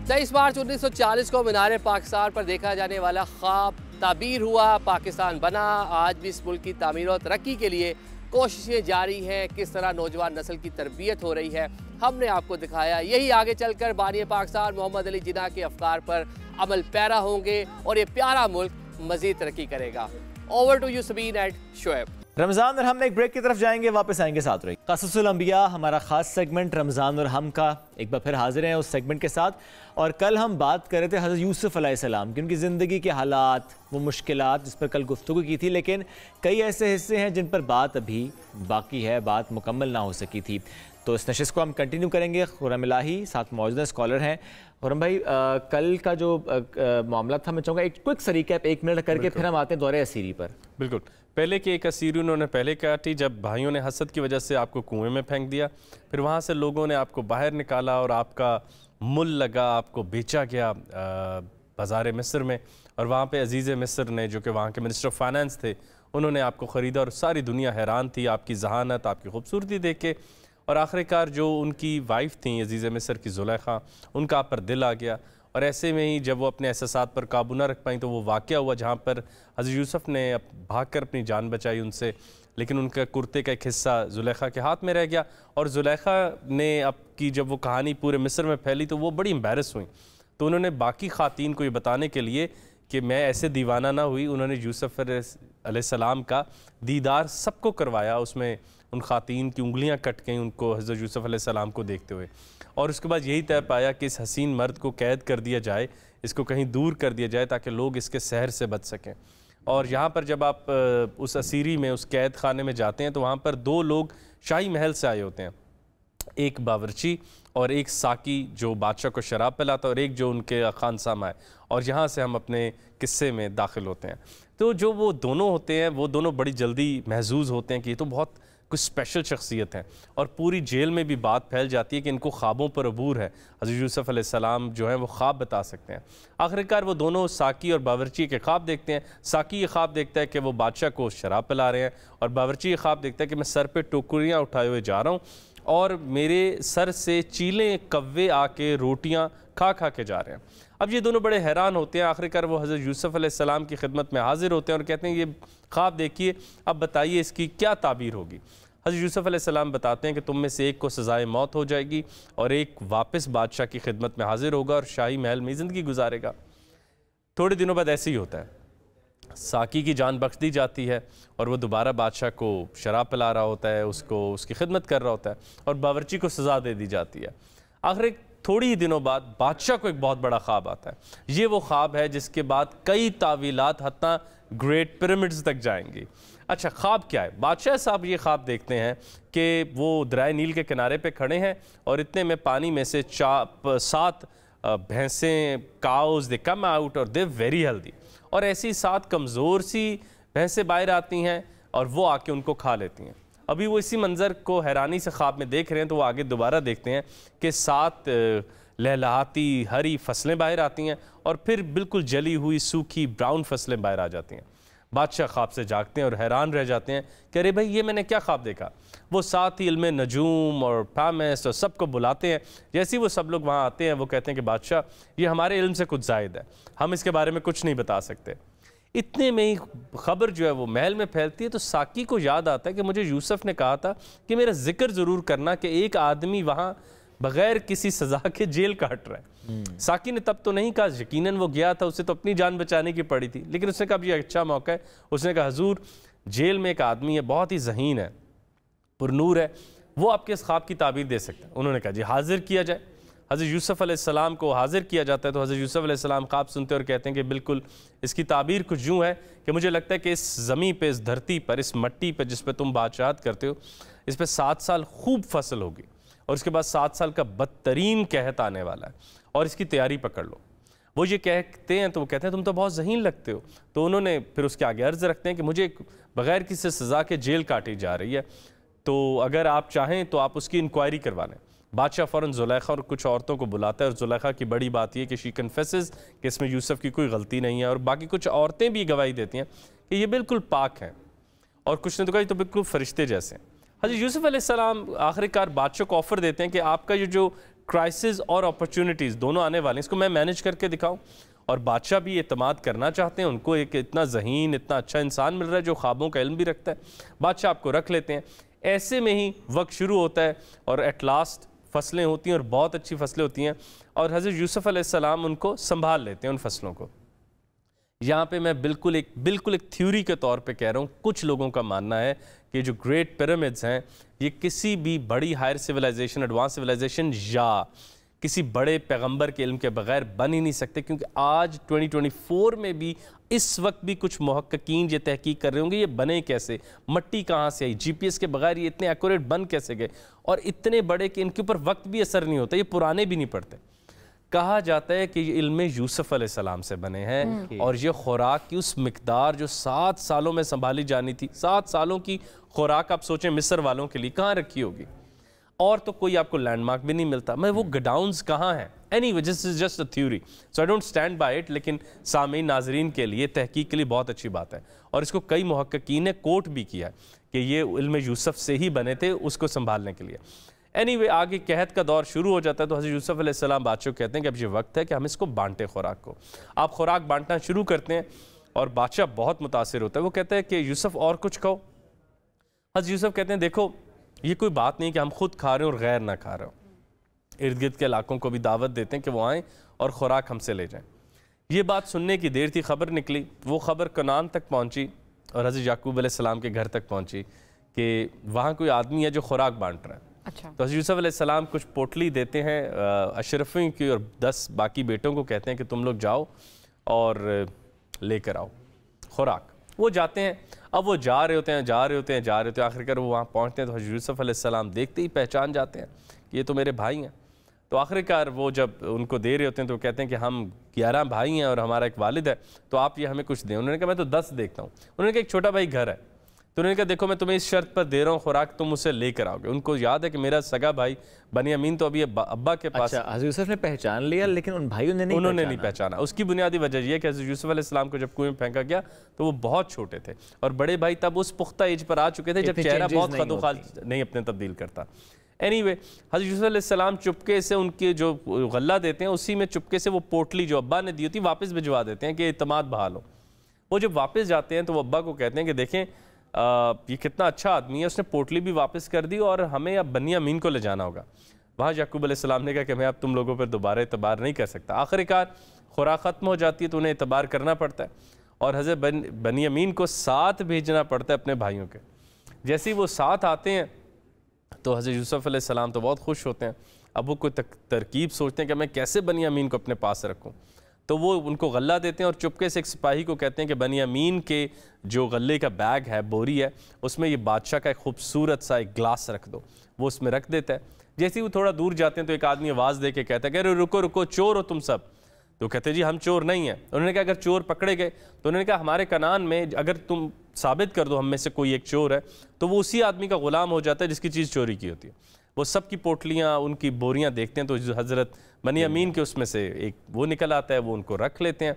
23 मार्च 1940 को मीनार पाकिस्तान पर देखा जाने वाला ख्वाब ताबीर हुआ, पाकिस्तान बना। आज भी इस मुल्क की तामीर और तरक्की के लिए कोशिशें जारी हैं। किस तरह नौजवान नस्ल की तरबियत हो रही है हमने आपको दिखाया। यही आगे चलकर बानी पाकिस्तान मोहम्मद अली जिन्ना के अफकार पर अमल पैरा होंगे और ये प्यारा मुल्क मज़ीद तरक्की करेगा। Over to you Sabeen and Shoaib. Ramzan और हम एक ब्रेक की तरफ जाएंगे, वापस आएंगे, साथ रहिए। क़ससुल अंबिया हमारा ख़ास सेगमेंट रमज़ान और हम का एक बार फिर हाजिर हैं उस सेगमेंट के साथ। और कल हम बात कर रहे थे हज़रत यूसुफ़ अलैहिस्सलाम की, उनकी ज़िंदगी के हालात, वो मुश्किलात जिस पर कल गुफ्तगू की थी, लेकिन कई ऐसे हिस्से हैं जिन पर बात अभी बाकी है, बात मुकम्मल ना हो सकी थी। तो इस नशिस्त को हम कंटिन्यू करेंगे। खुर्रम इलाही साथ मौजूद स्कॉलर हैं। खुर्रम भाई, कल का जो मामला था, मैं चाहूँगा एक क्विक सा रिकैप 1 मिनट करके फिर हम आते हैं दौरे असीरी पर। बिल्कुल। पहले की एक असीरी उन्होंने पहले काटी जब भाइयों ने हसद की वजह से आपको कुएं में फेंक दिया, फिर वहाँ से लोगों ने आपको बाहर निकाला और आपका मुल लगा, आपको बेचा गया बाज़ार मिस्र में, और वहाँ पे अजीज़ मिस्र ने, जो कि वहाँ के मिनिस्टर ऑफ फाइनेंस थे, उन्होंने आपको ख़रीदा और सारी दुनिया हैरान थी आपकी जहानत, आपकी खूबसूरती देख के। और आखिरकार जो उनकी वाइफ थी अजीज़ मिस्र की ज़ुलेखा, उनका आप पर दिल आ गया। और ऐसे में ही जब वो अपने एहसासात पर काबू ना रख पाई तो वो वाक़या हुआ जहाँ पर हज़रत यूसुफ़ ने भागकर अपनी जान बचाई उनसे, लेकिन उनका कुर्ते का एक हिस्सा ज़ुलेखा के हाथ में रह गया। और ज़ुलेखा ने आपकी जब वो कहानी पूरे मिस्र में फैली तो वो बड़ी एम्बैरस हुई। तो उन्होंने बाकी ख़ातीन को ये बताने के लिए कि मैं ऐसे दीवाना ना हुई, उन्होंने यूसुफ़ अलैहिस्सलाम का दीदार सबको करवाया। उसमें उन ख़ातीन की उंगलियां कट गईं उनको हज़रत यूसुफ़ अलैहिस्सलाम को देखते हुए। और उसके बाद यही तय पाया कि इस हसीन मर्द को कैद कर दिया जाए, इसको कहीं दूर कर दिया जाए ताकि लोग इसके सहर से बच सकें। और यहाँ पर जब आप उस असीरी में, उस कैद खाने में जाते हैं तो वहाँ पर 2 लोग शाही महल से आए होते हैं, एक बावर्ची और एक साकी जो बादशाह को शराब पिलाता और एक जो उनके खानसामा है। और यहाँ से हम अपने किस्से में दाखिल होते हैं। तो जो वो दोनों होते हैं वो दोनों बड़ी जल्दी महसूस होते हैं कि ये तो बहुत कुछ स्पेशल शख्सियत है। और पूरी जेल में भी बात फैल जाती है कि इनको ख्वाबों पर अबूर है, हज़रत यूसुफ़ अलैहिस्सलाम जो है वो ख्वाब बता सकते हैं। आखिरकार वो दोनों साकी और बावर्ची के ख्वाब देखते हैं। साकी ये ख्वाब देखता है कि वो बादशाह को शराब पिला रहे हैं, और बावर्ची ये ख्वाब देखता है कि मैं सर पे टोकरियाँ उठाए हुए जा रहा हूँ और मेरे सर से चीलें कव्वे आके रोटियाँ खा खा के जा रहे हैं। अब ये दोनों बड़े हैरान होते हैं। आखिरकार वो हज़रत यूसुफ़ अलैहिस्सलाम की खिदमत में हाजिर होते हैं और कहते हैं ये ख्वाब देखिए, अब बताइए इसकी क्या ताबीर होगी। हज़रत यूसुफ़ अलैहिस्सलाम बताते हैं कि तुम में से एक को सज़ाए मौत हो जाएगी और एक वापस बादशाह की खिदमत में हाजिर होगा और शाही महल में ज़िंदगी गुजारेगा। थोड़े दिनों बाद ऐसे ही होता है, साकी की जान बख्श दी जाती है और वो दोबारा बादशाह को शराब पिला रहा होता है, उसको उसकी खिदमत कर रहा होता है, और बावर्ची को सज़ा दे दी जाती है। आखिर थोड़ी ही दिनों बाद बादशाह को एक बहुत बड़ा ख्वाब आता है। ये वो ख्वाब है जिसके बाद कई तावीलात हत्ता ग्रेट पिरामिड्स तक जाएंगी। अच्छा, ख्वाब क्या है? बादशाह साहब ये ख्वाब देखते हैं कि वो दरिया नील के किनारे पे खड़े हैं और इतने में पानी में से 7 भैंसें, काउज, दे कम आउट और दे वेरी हेल्दी, और ऐसी 7 कमज़ोर सी भैंसें बाहर आती हैं और वो आके उनको खा लेती हैं। अभी वो इसी मंज़र को हैरानी से ख्वाब में देख रहे हैं तो वो आगे दोबारा देखते हैं कि 7 लहलहाती हरी फसलें बाहर आती हैं और फिर बिल्कुल जली हुई सूखी ब्राउन फसलें बाहर आ जाती हैं। बादशाह ख्वाब से जागते हैं और हैरान रह जाते हैं कि अरे भाई ये मैंने क्या ख्वाब देखा। वो साथ ही इल्म नजूम और पामेस्ट और सबको बुलाते हैं। जैसे ही वो सब लोग वहाँ आते हैं वो कहते हैं कि बादशाह ये हमारे इल्म से कुछ ज़ायद है, हम इसके बारे में कुछ नहीं बता सकते। इतने में ही खबर जो है वो महल में फैलती है तो साकी को याद आता है कि मुझे यूसुफ ने कहा था कि मेरा जिक्र ज़रूर करना कि एक आदमी वहाँ बग़ैर किसी सज़ा के जेल काट रहा है। साकी ने तब तो नहीं कहा, यकीनन वो गया था, उसे तो अपनी जान बचाने की पड़ी थी, लेकिन उसने कहा ये अच्छा मौका है। उसने कहा हजूर जेल में एक आदमी है, बहुत ही ज़हीन है, पुरनूर है, वो आपके इस ख्वाब की ताबीर दे सकते हैं। उन्होंने कहा जी हाजिर किया जाए। हज़रत यूसुफ अलैहिस्सलाम को हाजिर किया जाता है तो हज़रत यूसुफ अलैहिस्सलाम ख्वाब सुनते और कहते हैं कि बिल्कुल इसकी ताबीर कुछ यूँ है कि मुझे लगता है कि इस ज़मीन पे, इस धरती पर, इस मट्टी पर जिस पर तुम बादशाहत करते हो, इस पर 7 साल खूब फसल होगी और उसके बाद 7 साल का बदतरीन कहत आने वाला है और इसकी तैयारी पकड़ लो। वो ये कहते हैं तो वो कहते हैं तुम तो बहुत ज़हीन लगते हो। तो उन्होंने फिर उसके आगे अर्ज़ रखते हैं कि मुझे बग़ैर किसी सज़ा के जेल काटी जा रही है, तो अगर आप चाहें तो आप उसकी इंक्वायरी करवा लें। बादशाह फ़ौरन ज़ुलेखा और कुछ औरतों को बुलाता है और ज़ुलेखा की बड़ी बात यह कि शी कन्फेसेस कि इसमें यूसुफ की कोई गलती नहीं है, और बाकी कुछ औरतें भी गवाही देती हैं कि ये बिल्कुल पाक हैं, और कुछ ने तो कहा तो बिल्कुल फरिश्ते जैसे हैं। हज़रत यूसुफ अलैहिस्सलाम आखिरकार बादशाह को ऑफ़र देते हैं कि आपका ये जो क्राइसिस और अपॉर्चुनिटीज़ दोनों आने वाले हैं इसको मैं मैनेज करके दिखाऊं, और बादशाह भी एतमाद करना चाहते हैं, उनको एक इतना ज़हीन, इतना अच्छा इंसान मिल रहा है जो ख्वाबों का इल्म भी रखता है। बादशाह आपको रख लेते हैं। ऐसे में ही वक्त शुरू होता है और एट लास्ट फसलें होती हैं और बहुत अच्छी फसलें होती हैं, और हज़रत यूसुफ अलैहिस्सलाम उनको संभाल लेते हैं उन फसलों को। यहाँ पे मैं बिल्कुल एक थ्योरी के तौर पे कह रहा हूँ, कुछ लोगों का मानना है कि जो ग्रेट पिरामिड्स हैं ये किसी भी बड़ी हायर सिविलाइजेशन, एडवांस सिविलाइजेशन या किसी बड़े पैगंबर के इल्म के बगैर बन ही नहीं सकते, क्योंकि आज 2024 में भी इस वक्त भी कुछ मुहक्किकीन ये तहकीक कर रहे होंगे ये बने कैसे, मट्टी कहाँ से आई, जीपीएस के बगैर ये इतने एक्यूरेट बन कैसे गए, और इतने बड़े कि इनके ऊपर वक्त भी असर नहीं होता, ये पुराने भी नहीं पड़ते। कहा जाता है कि ये इल्म यूसुफ अलैहिस्सलाम से बने हैं, और ये खुराक की उस मिकदार जो 7 सालों में संभाली जानी थी, 7 सालों की खुराक आप सोचें मिस्र वालों के लिए कहाँ रखी होगी, और तो कोई आपको लैंडमार्क भी नहीं मिलता। मैं वो गोडाउन्स कहाँ हैं, anyway this is just a theory, so I don't stand by it, लेकिन सामीन नाजरीन के लिए तहकीक के लिए बहुत अच्छी बात है, और इसको कई मुहक्किकीन ने कोट भी किया है कि ये इल्म यूसुफ से ही बने थे उसको संभालने के लिए। एनीवे आगे कहत का दौर शुरू हो जाता है, तो हज़रत यूसुफ अलैहिस्सलाम बादशाह कहते हैं कि अब ये वक्त है कि हम इसको बांटें खुराक को। आप खुराक बांटना शुरू करते हैं और बादशाह बहुत मुतासिर होता है, वो कहता है कि यूसुफ और कुछ खाओ। हज़रत यूसुफ कहते हैं देखो ये कोई बात नहीं कि हम खुद खा रहे हो और गैर ना खा रहे हो, इर्द गिर्द के इलाकों को भी दावत देते हैं कि वो आएँ और खुराक हमसे ले जाएँ। ये बात सुनने की देर थी, खबर निकली, वो खबर कनान तक पहुँची और हज़रत याकूब अलैहिस्सलाम के घर तक पहुँची कि वहाँ कोई आदमी है जो खुराक बांट रहा है। अच्छा। तो हज़रत यूसुफ अलैहिस्सलाम कुछ पोटली देते हैं अशरफी की और 10 बाकी बेटों को कहते हैं कि तुम लोग जाओ और लेकर आओ खुराक। वो जाते हैं, अब वो जा रहे होते हैं, आखिरकार वो वहाँ पहुँचते हैं तो हज़रत यूसुफ अलैहिस्सलाम देखते ही पहचान जाते हैं कि ये तो मेरे भाई हैं। तो आखिरकार वो जब उनको दे रहे होते हैं तो कहते हैं कि हम 11 भाई हैं और हमारा एक वालिद है, तो आप ये हमें कुछ दें। उन्होंने कहा मैं तो 10 देखता हूँ। उन्होंने कहा एक छोटा भाई घर है, तो उन्होंने कहा देखो मैं तुम्हें इस शर्त पर दे रहा हूँ खुराक, तुम उसे लेकर आओगे। उनको याद है कि मेरा सगा भाई बनियामीन तो अभी अब्बा के पास। अच्छा, हज़रत यूसुफ ने पहचान लिया लेकिन उन भाइयों ने नहीं पहचाना। उसकी बुनियादी वजह यह कि हज़रत यूसुफ अलैहिस्सलाम को जब कुएं में फेंका गया तो वो बहुत छोटे थे और बड़े भाई तब उस पुख्ता एज पर आ चुके थे जब चेहरा बहुत खदोखाल नहीं अपने तब्दील करता। एनीवे हज़रत यूसुफ अलैहिस्सलाम चुपके से उनके जो गल्ला देते हैं उसी में चुपके से वो पोटली जो अब्बा ने दी होती वापस भिजवा देते हैं कि इत्मीनान बहाल हो। वो जब वापस जाते हैं तो वो अब्बा को कहते हैं कि देखें ये कितना अच्छा आदमी है, उसने पोटली भी वापस कर दी और हमें अब बनियामीन को ले जाना होगा। वहाँ याकूब अलैहिस्सलाम ने कहा कि मैं अब तुम लोगों पर दोबारा एतबार नहीं कर सकता। आखिरकार खुराक ख़त्म हो जाती है तो उन्हें एतबार करना पड़ता है और हज़रत बनियामीन को साथ भेजना पड़ता है अपने भाइयों के। जैसे ही वो साथ आते हैं तो हज़रत यूसुफ अलैहिस्सलाम तो बहुत खुश होते हैं। अब वो कोई तरकीब सोचते हैं कि मैं कैसे बनियामीन को अपने पास रखूँ, तो वो उनको गल्ला देते हैं और चुपके से एक सिपाही को कहते हैं कि बनियामीन के जो गले का बैग है, बोरी है, उसमें ये बादशाह का एक खूबसूरत सा एक ग्लास रख दो। वो उसमें रख देता है। जैसे ही वो थोड़ा दूर जाते हैं तो एक आदमी आवाज़ दे के कहता है कि अरे रुको रुको, चोर हो तुम सब। तो कहते हैं जी हम चोर नहीं हैं। उन्होंने कहा अगर चोर पकड़े गए, तो उन्होंने कहा हमारे कनान में अगर तुम साबित कर दो हम में से कोई एक चोर है तो वो उसी आदमी का गुलाम हो जाता है जिसकी चीज़ चोरी की होती है। वो सब की पोटलियाँ, उनकी बोरियाँ देखते हैं तो हज़रत बनियामीन के उसमें से एक वो निकल आता है, वो उनको रख लेते हैं।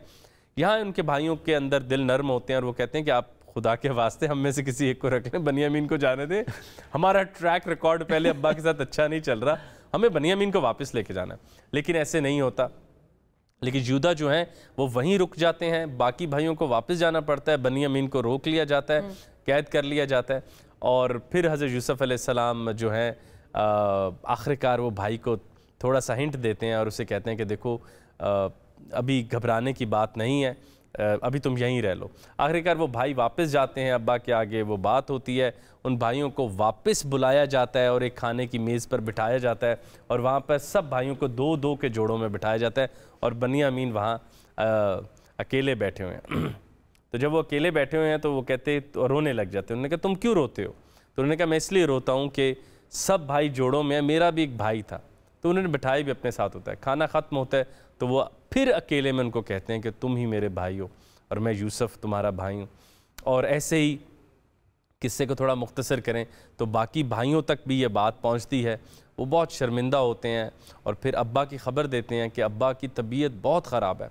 यहाँ उनके भाइयों के अंदर दिल नर्म होते हैं और वो कहते हैं कि आप खुदा के वास्ते हम में से किसी एक को रख लें, बनियामीन को जाने दें। हमारा ट्रैक रिकॉर्ड पहले अब्बा के साथ अच्छा नहीं चल रहा, हमें बनियामीन को वापस लेके जाना है। लेकिन ऐसे नहीं होता। लेकिन यूदा जो हैं वो वहीं रुक जाते हैं, बाकी भाइयों को वापस जाना पड़ता है, बनियामीन को रोक लिया जाता है, कैद कर लिया जाता है। और फिर हज़रत यूसुफ अलैहिस्सलाम जो हैं आखिरकार वो भाई को थोड़ा सा हिंट देते हैं और उसे कहते हैं कि देखो अभी घबराने की बात नहीं है, अभी तुम यहीं रह लो। आखिरकार वो भाई वापस जाते हैं, अब्बा के आगे वो बात होती है, उन भाइयों को वापस बुलाया जाता है और एक खाने की मेज़ पर बिठाया जाता है और वहाँ पर सब भाइयों को 2-2 के जोड़ों में बिठाया जाता है और बनियामीन वहाँ अकेले बैठे हुए हैं। तो जब वो अकेले बैठे हुए हैं तो वो कहते तो रोने लग जाते हैं। उन्होंने कहा तुम क्यों रोते हो? तो उन्होंने कहा मैं इसलिए रोता हूँ कि सब भाई जोड़ों में, मेरा भी एक भाई था। तो उन्होंने बिठाई भी अपने साथ होता है। खाना ख़त्म होता है तो वो फिर अकेले में उनको कहते हैं कि तुम ही मेरे भाई हो और मैं यूसुफ तुम्हारा भाई हूँ। और ऐसे ही किस्से को थोड़ा मुख्तसर करें तो बाकी भाइयों तक भी ये बात पहुँचती है। वो बहुत शर्मिंदा होते हैं और फिर अब्बा की ख़बर देते हैं कि अब्बा की तबीयत बहुत ख़राब है।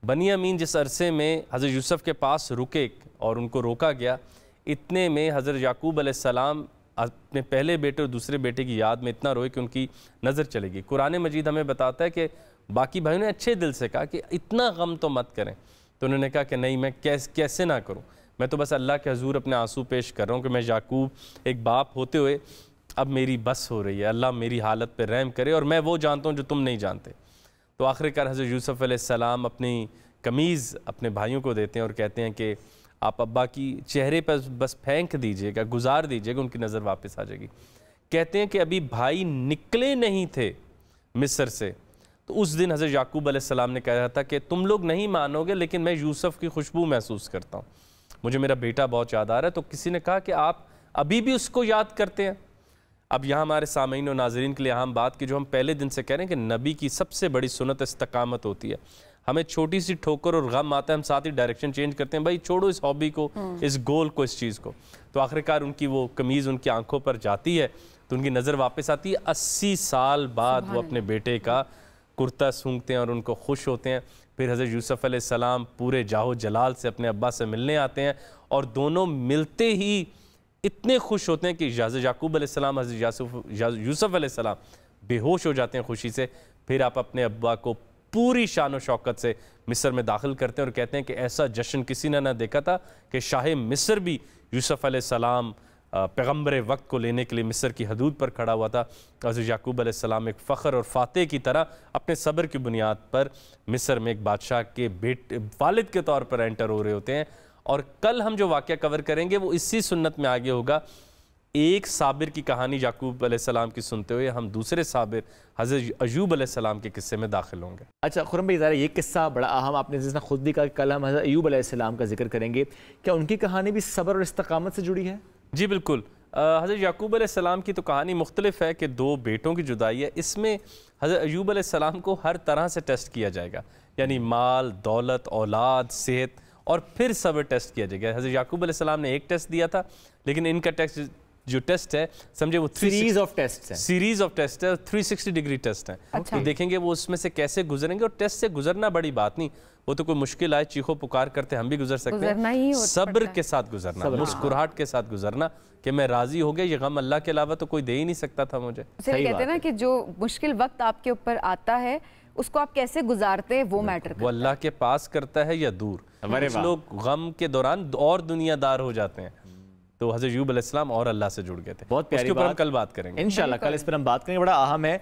बनियामीन जिस अरसे में हज़रत यूसुफ के पास रुके और उनको रोका गया, इतने में हज़रत याकूब अलैहिस्सलाम अपने पहले बेटे और दूसरे बेटे की याद में इतना रोए कि उनकी नज़र चलेगी। कुरान मजीद हमें बताता है कि बाकी भाइयों ने अच्छे दिल से कहा कि इतना गम तो मत करें। तो उन्होंने कहा कि नहीं, मैं कैसे ना करूं, मैं तो बस अल्लाह के हजूर अपने आंसू पेश कर रहा हूं कि मैं याकूब एक बाप होते हुए अब मेरी बस हो रही है, अल्लाह मेरी हालत पर रहम करे और मैं वो जानता हूँ जो तुम नहीं जानते। तो आखिरकार हज़रत यूसुफ अलैहिस्सलाम अपनी कमीज़ अपने भाइयों को देते हैं और कहते हैं कि आप अब्बा की चेहरे पर बस फेंक दीजिएगा, गुजार दीजिएगा, उनकी नज़र वापस आ जाएगी। कहते हैं कि अभी भाई निकले नहीं थे मिस्र से, तो उस दिन हज़रत याकूब अलैहिस्सलाम ने कहा था कि तुम लोग नहीं मानोगे लेकिन मैं यूसुफ की खुशबू महसूस करता हूँ, मुझे मेरा बेटा बहुत याद आ रहा है। तो किसी ने कहा कि आप अभी भी उसको याद करते हैं। अब यहाँ हमारे सामीन और नाज़रीन के लिए अहम बात की जो हम पहले दिन से कह रहे हैं कि नबी की सबसे बड़ी सुन्नत इस्तकामत होती है। हमें छोटी सी ठोकर और गम आता है, हम साथ ही डायरेक्शन चेंज करते हैं, भाई छोड़ो इस हॉबी को, इस गोल को, इस चीज़ को। तो आखिरकार उनकी वो कमीज़ उनकी आंखों पर जाती है तो उनकी नज़र वापस आती है। 80 साल बाद वो अपने बेटे का कुर्ता सूंघते हैं और उनको खुश होते हैं। फिर हज़रत यूसुफ अलैहिस्सलाम पूरे जाहो जलाल से अपने अब्बा से मिलने आते हैं और दोनों मिलते ही इतने खुश होते हैं कि हज़रत याकूब अलैहिस्सलाम, हज़रत यूसुफ अलैहिस्सलाम बेहोश हो जाते हैं खुशी से। फिर आप अपने अब्बा को पूरी शान व शौकत से मिस्र में दाखिल करते हैं और कहते हैं कि ऐसा जश्न किसी ने ना देखा था कि शाह मिस्र भी यूसुफ अलैहिस्सलाम पैगम्बर वक्त को लेने के लिए मिस्र की हदूद पर खड़ा हुआ था। हज़रत याकूब अलैहिस्सलाम एक फ़ख्र और फ़ातेह की तरह अपने सब्र की बुनियाद पर मिस्र में एक बादशाह के बेटे वालिद के तौर पर एंटर हो रहे होते हैं। और कल हम जो वाक़या कवर करेंगे वो इसी सुन्नत में आगे होगा। एक साबिर की कहानी याकूब अलैहिस्सलाम की सुनते हुए हम दूसरे साबिर हज़रत अय्यूब अलैहिस्सलाम के किस्से में दाखिल होंगे। अच्छा खुर्रम भाई, ज़रा ये किस्सा बड़ा अहम, आपने जिस खुद भी कहा कल हम हज़रत अय्यूब अलैहिस्सलाम का जिक्र करेंगे, क्या उनकी कहानी भी सब्र और इस्तकामत से जुड़ी है? जी बिल्कुल। हज़रत याकूब अलैहिस्सलाम की तो कहानी मुख्तलिफ है कि 2 बेटों की जुदाई है। इसमें हज़रत अय्यूब अलैहिस्सलाम को हर तरह से टेस्ट किया जाएगा, यानी माल, दौलत, औलाद, सेहत, और फिर सब्र टेस्ट किया जाएगा। हज़रत याकूब अलैहिस्सलाम ने एक टेस्ट दिया था, लेकिन इनका टेस्ट जो टेस्ट है समझे वो सीरीज ऑफ टेस्ट है, 360 डिग्री टेस्ट है। तो देखेंगे वो उसमें से कैसे गुजरेंगे। और टेस्ट से गुजरना बड़ी बात नहीं, वो तो कोई मुश्किल आए चीखो पुकार करते हम भी गुजर सकते हैं। सब्र के साथ गुजरना, मुस्कुराहट के साथ गुजरना कि मैं राजी हो गया, ये गम अल्लाह के अलावा तो कोई दे ही नहीं सकता था मुझे। कहते हैं ना कि जो मुश्किल वक्त आपके ऊपर आता है उसको आप कैसे गुजारते हैं वो मैटर करता है। वो अल्लाह के पास करता है या दूर। कुछ लोग गम के दौरान और दुनियादार हो जाते हैं, तो हज़रत अय्यूब अलैहिस्सलाम और अल्लाह से जुड़ गए थे। बहुत प्यारी बात, हम कल बात करेंगे इंशाल्लाह। कल इस पर हम बात करेंगे। बड़ा अहम है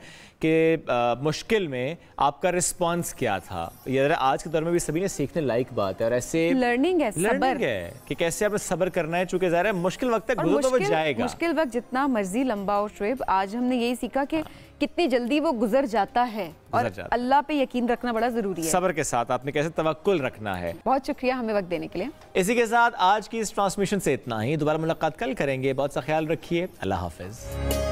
कि मुश्किल में आपका रिस्पांस क्या था। ये आज के दौर में भी सभी ने सीखने लायक बात है और ऐसे लर्निंग है कि कैसे आपने सब्र करना है, चूंकि ज़ाहिर है मुश्किल वक्त तक गुजर तो वो जाएगा। मुश्किल वक्त जितना मर्जी लंबा हो शुएब, आज हमने यही सीखा कि कितनी जल्दी वो गुजर जाता है और अल्लाह पे यकीन रखना बड़ा जरूरी है। सब्र के साथ आपने कैसे तवक्कुल रखना है। बहुत शुक्रिया हमें वक्त देने के लिए। इसी के साथ आज की इस ट्रांसमिशन से इतना ही। दोबारा मुलाकात कल करेंगे। बहुत सा ख्याल रखिए। अल्लाह हाफिज।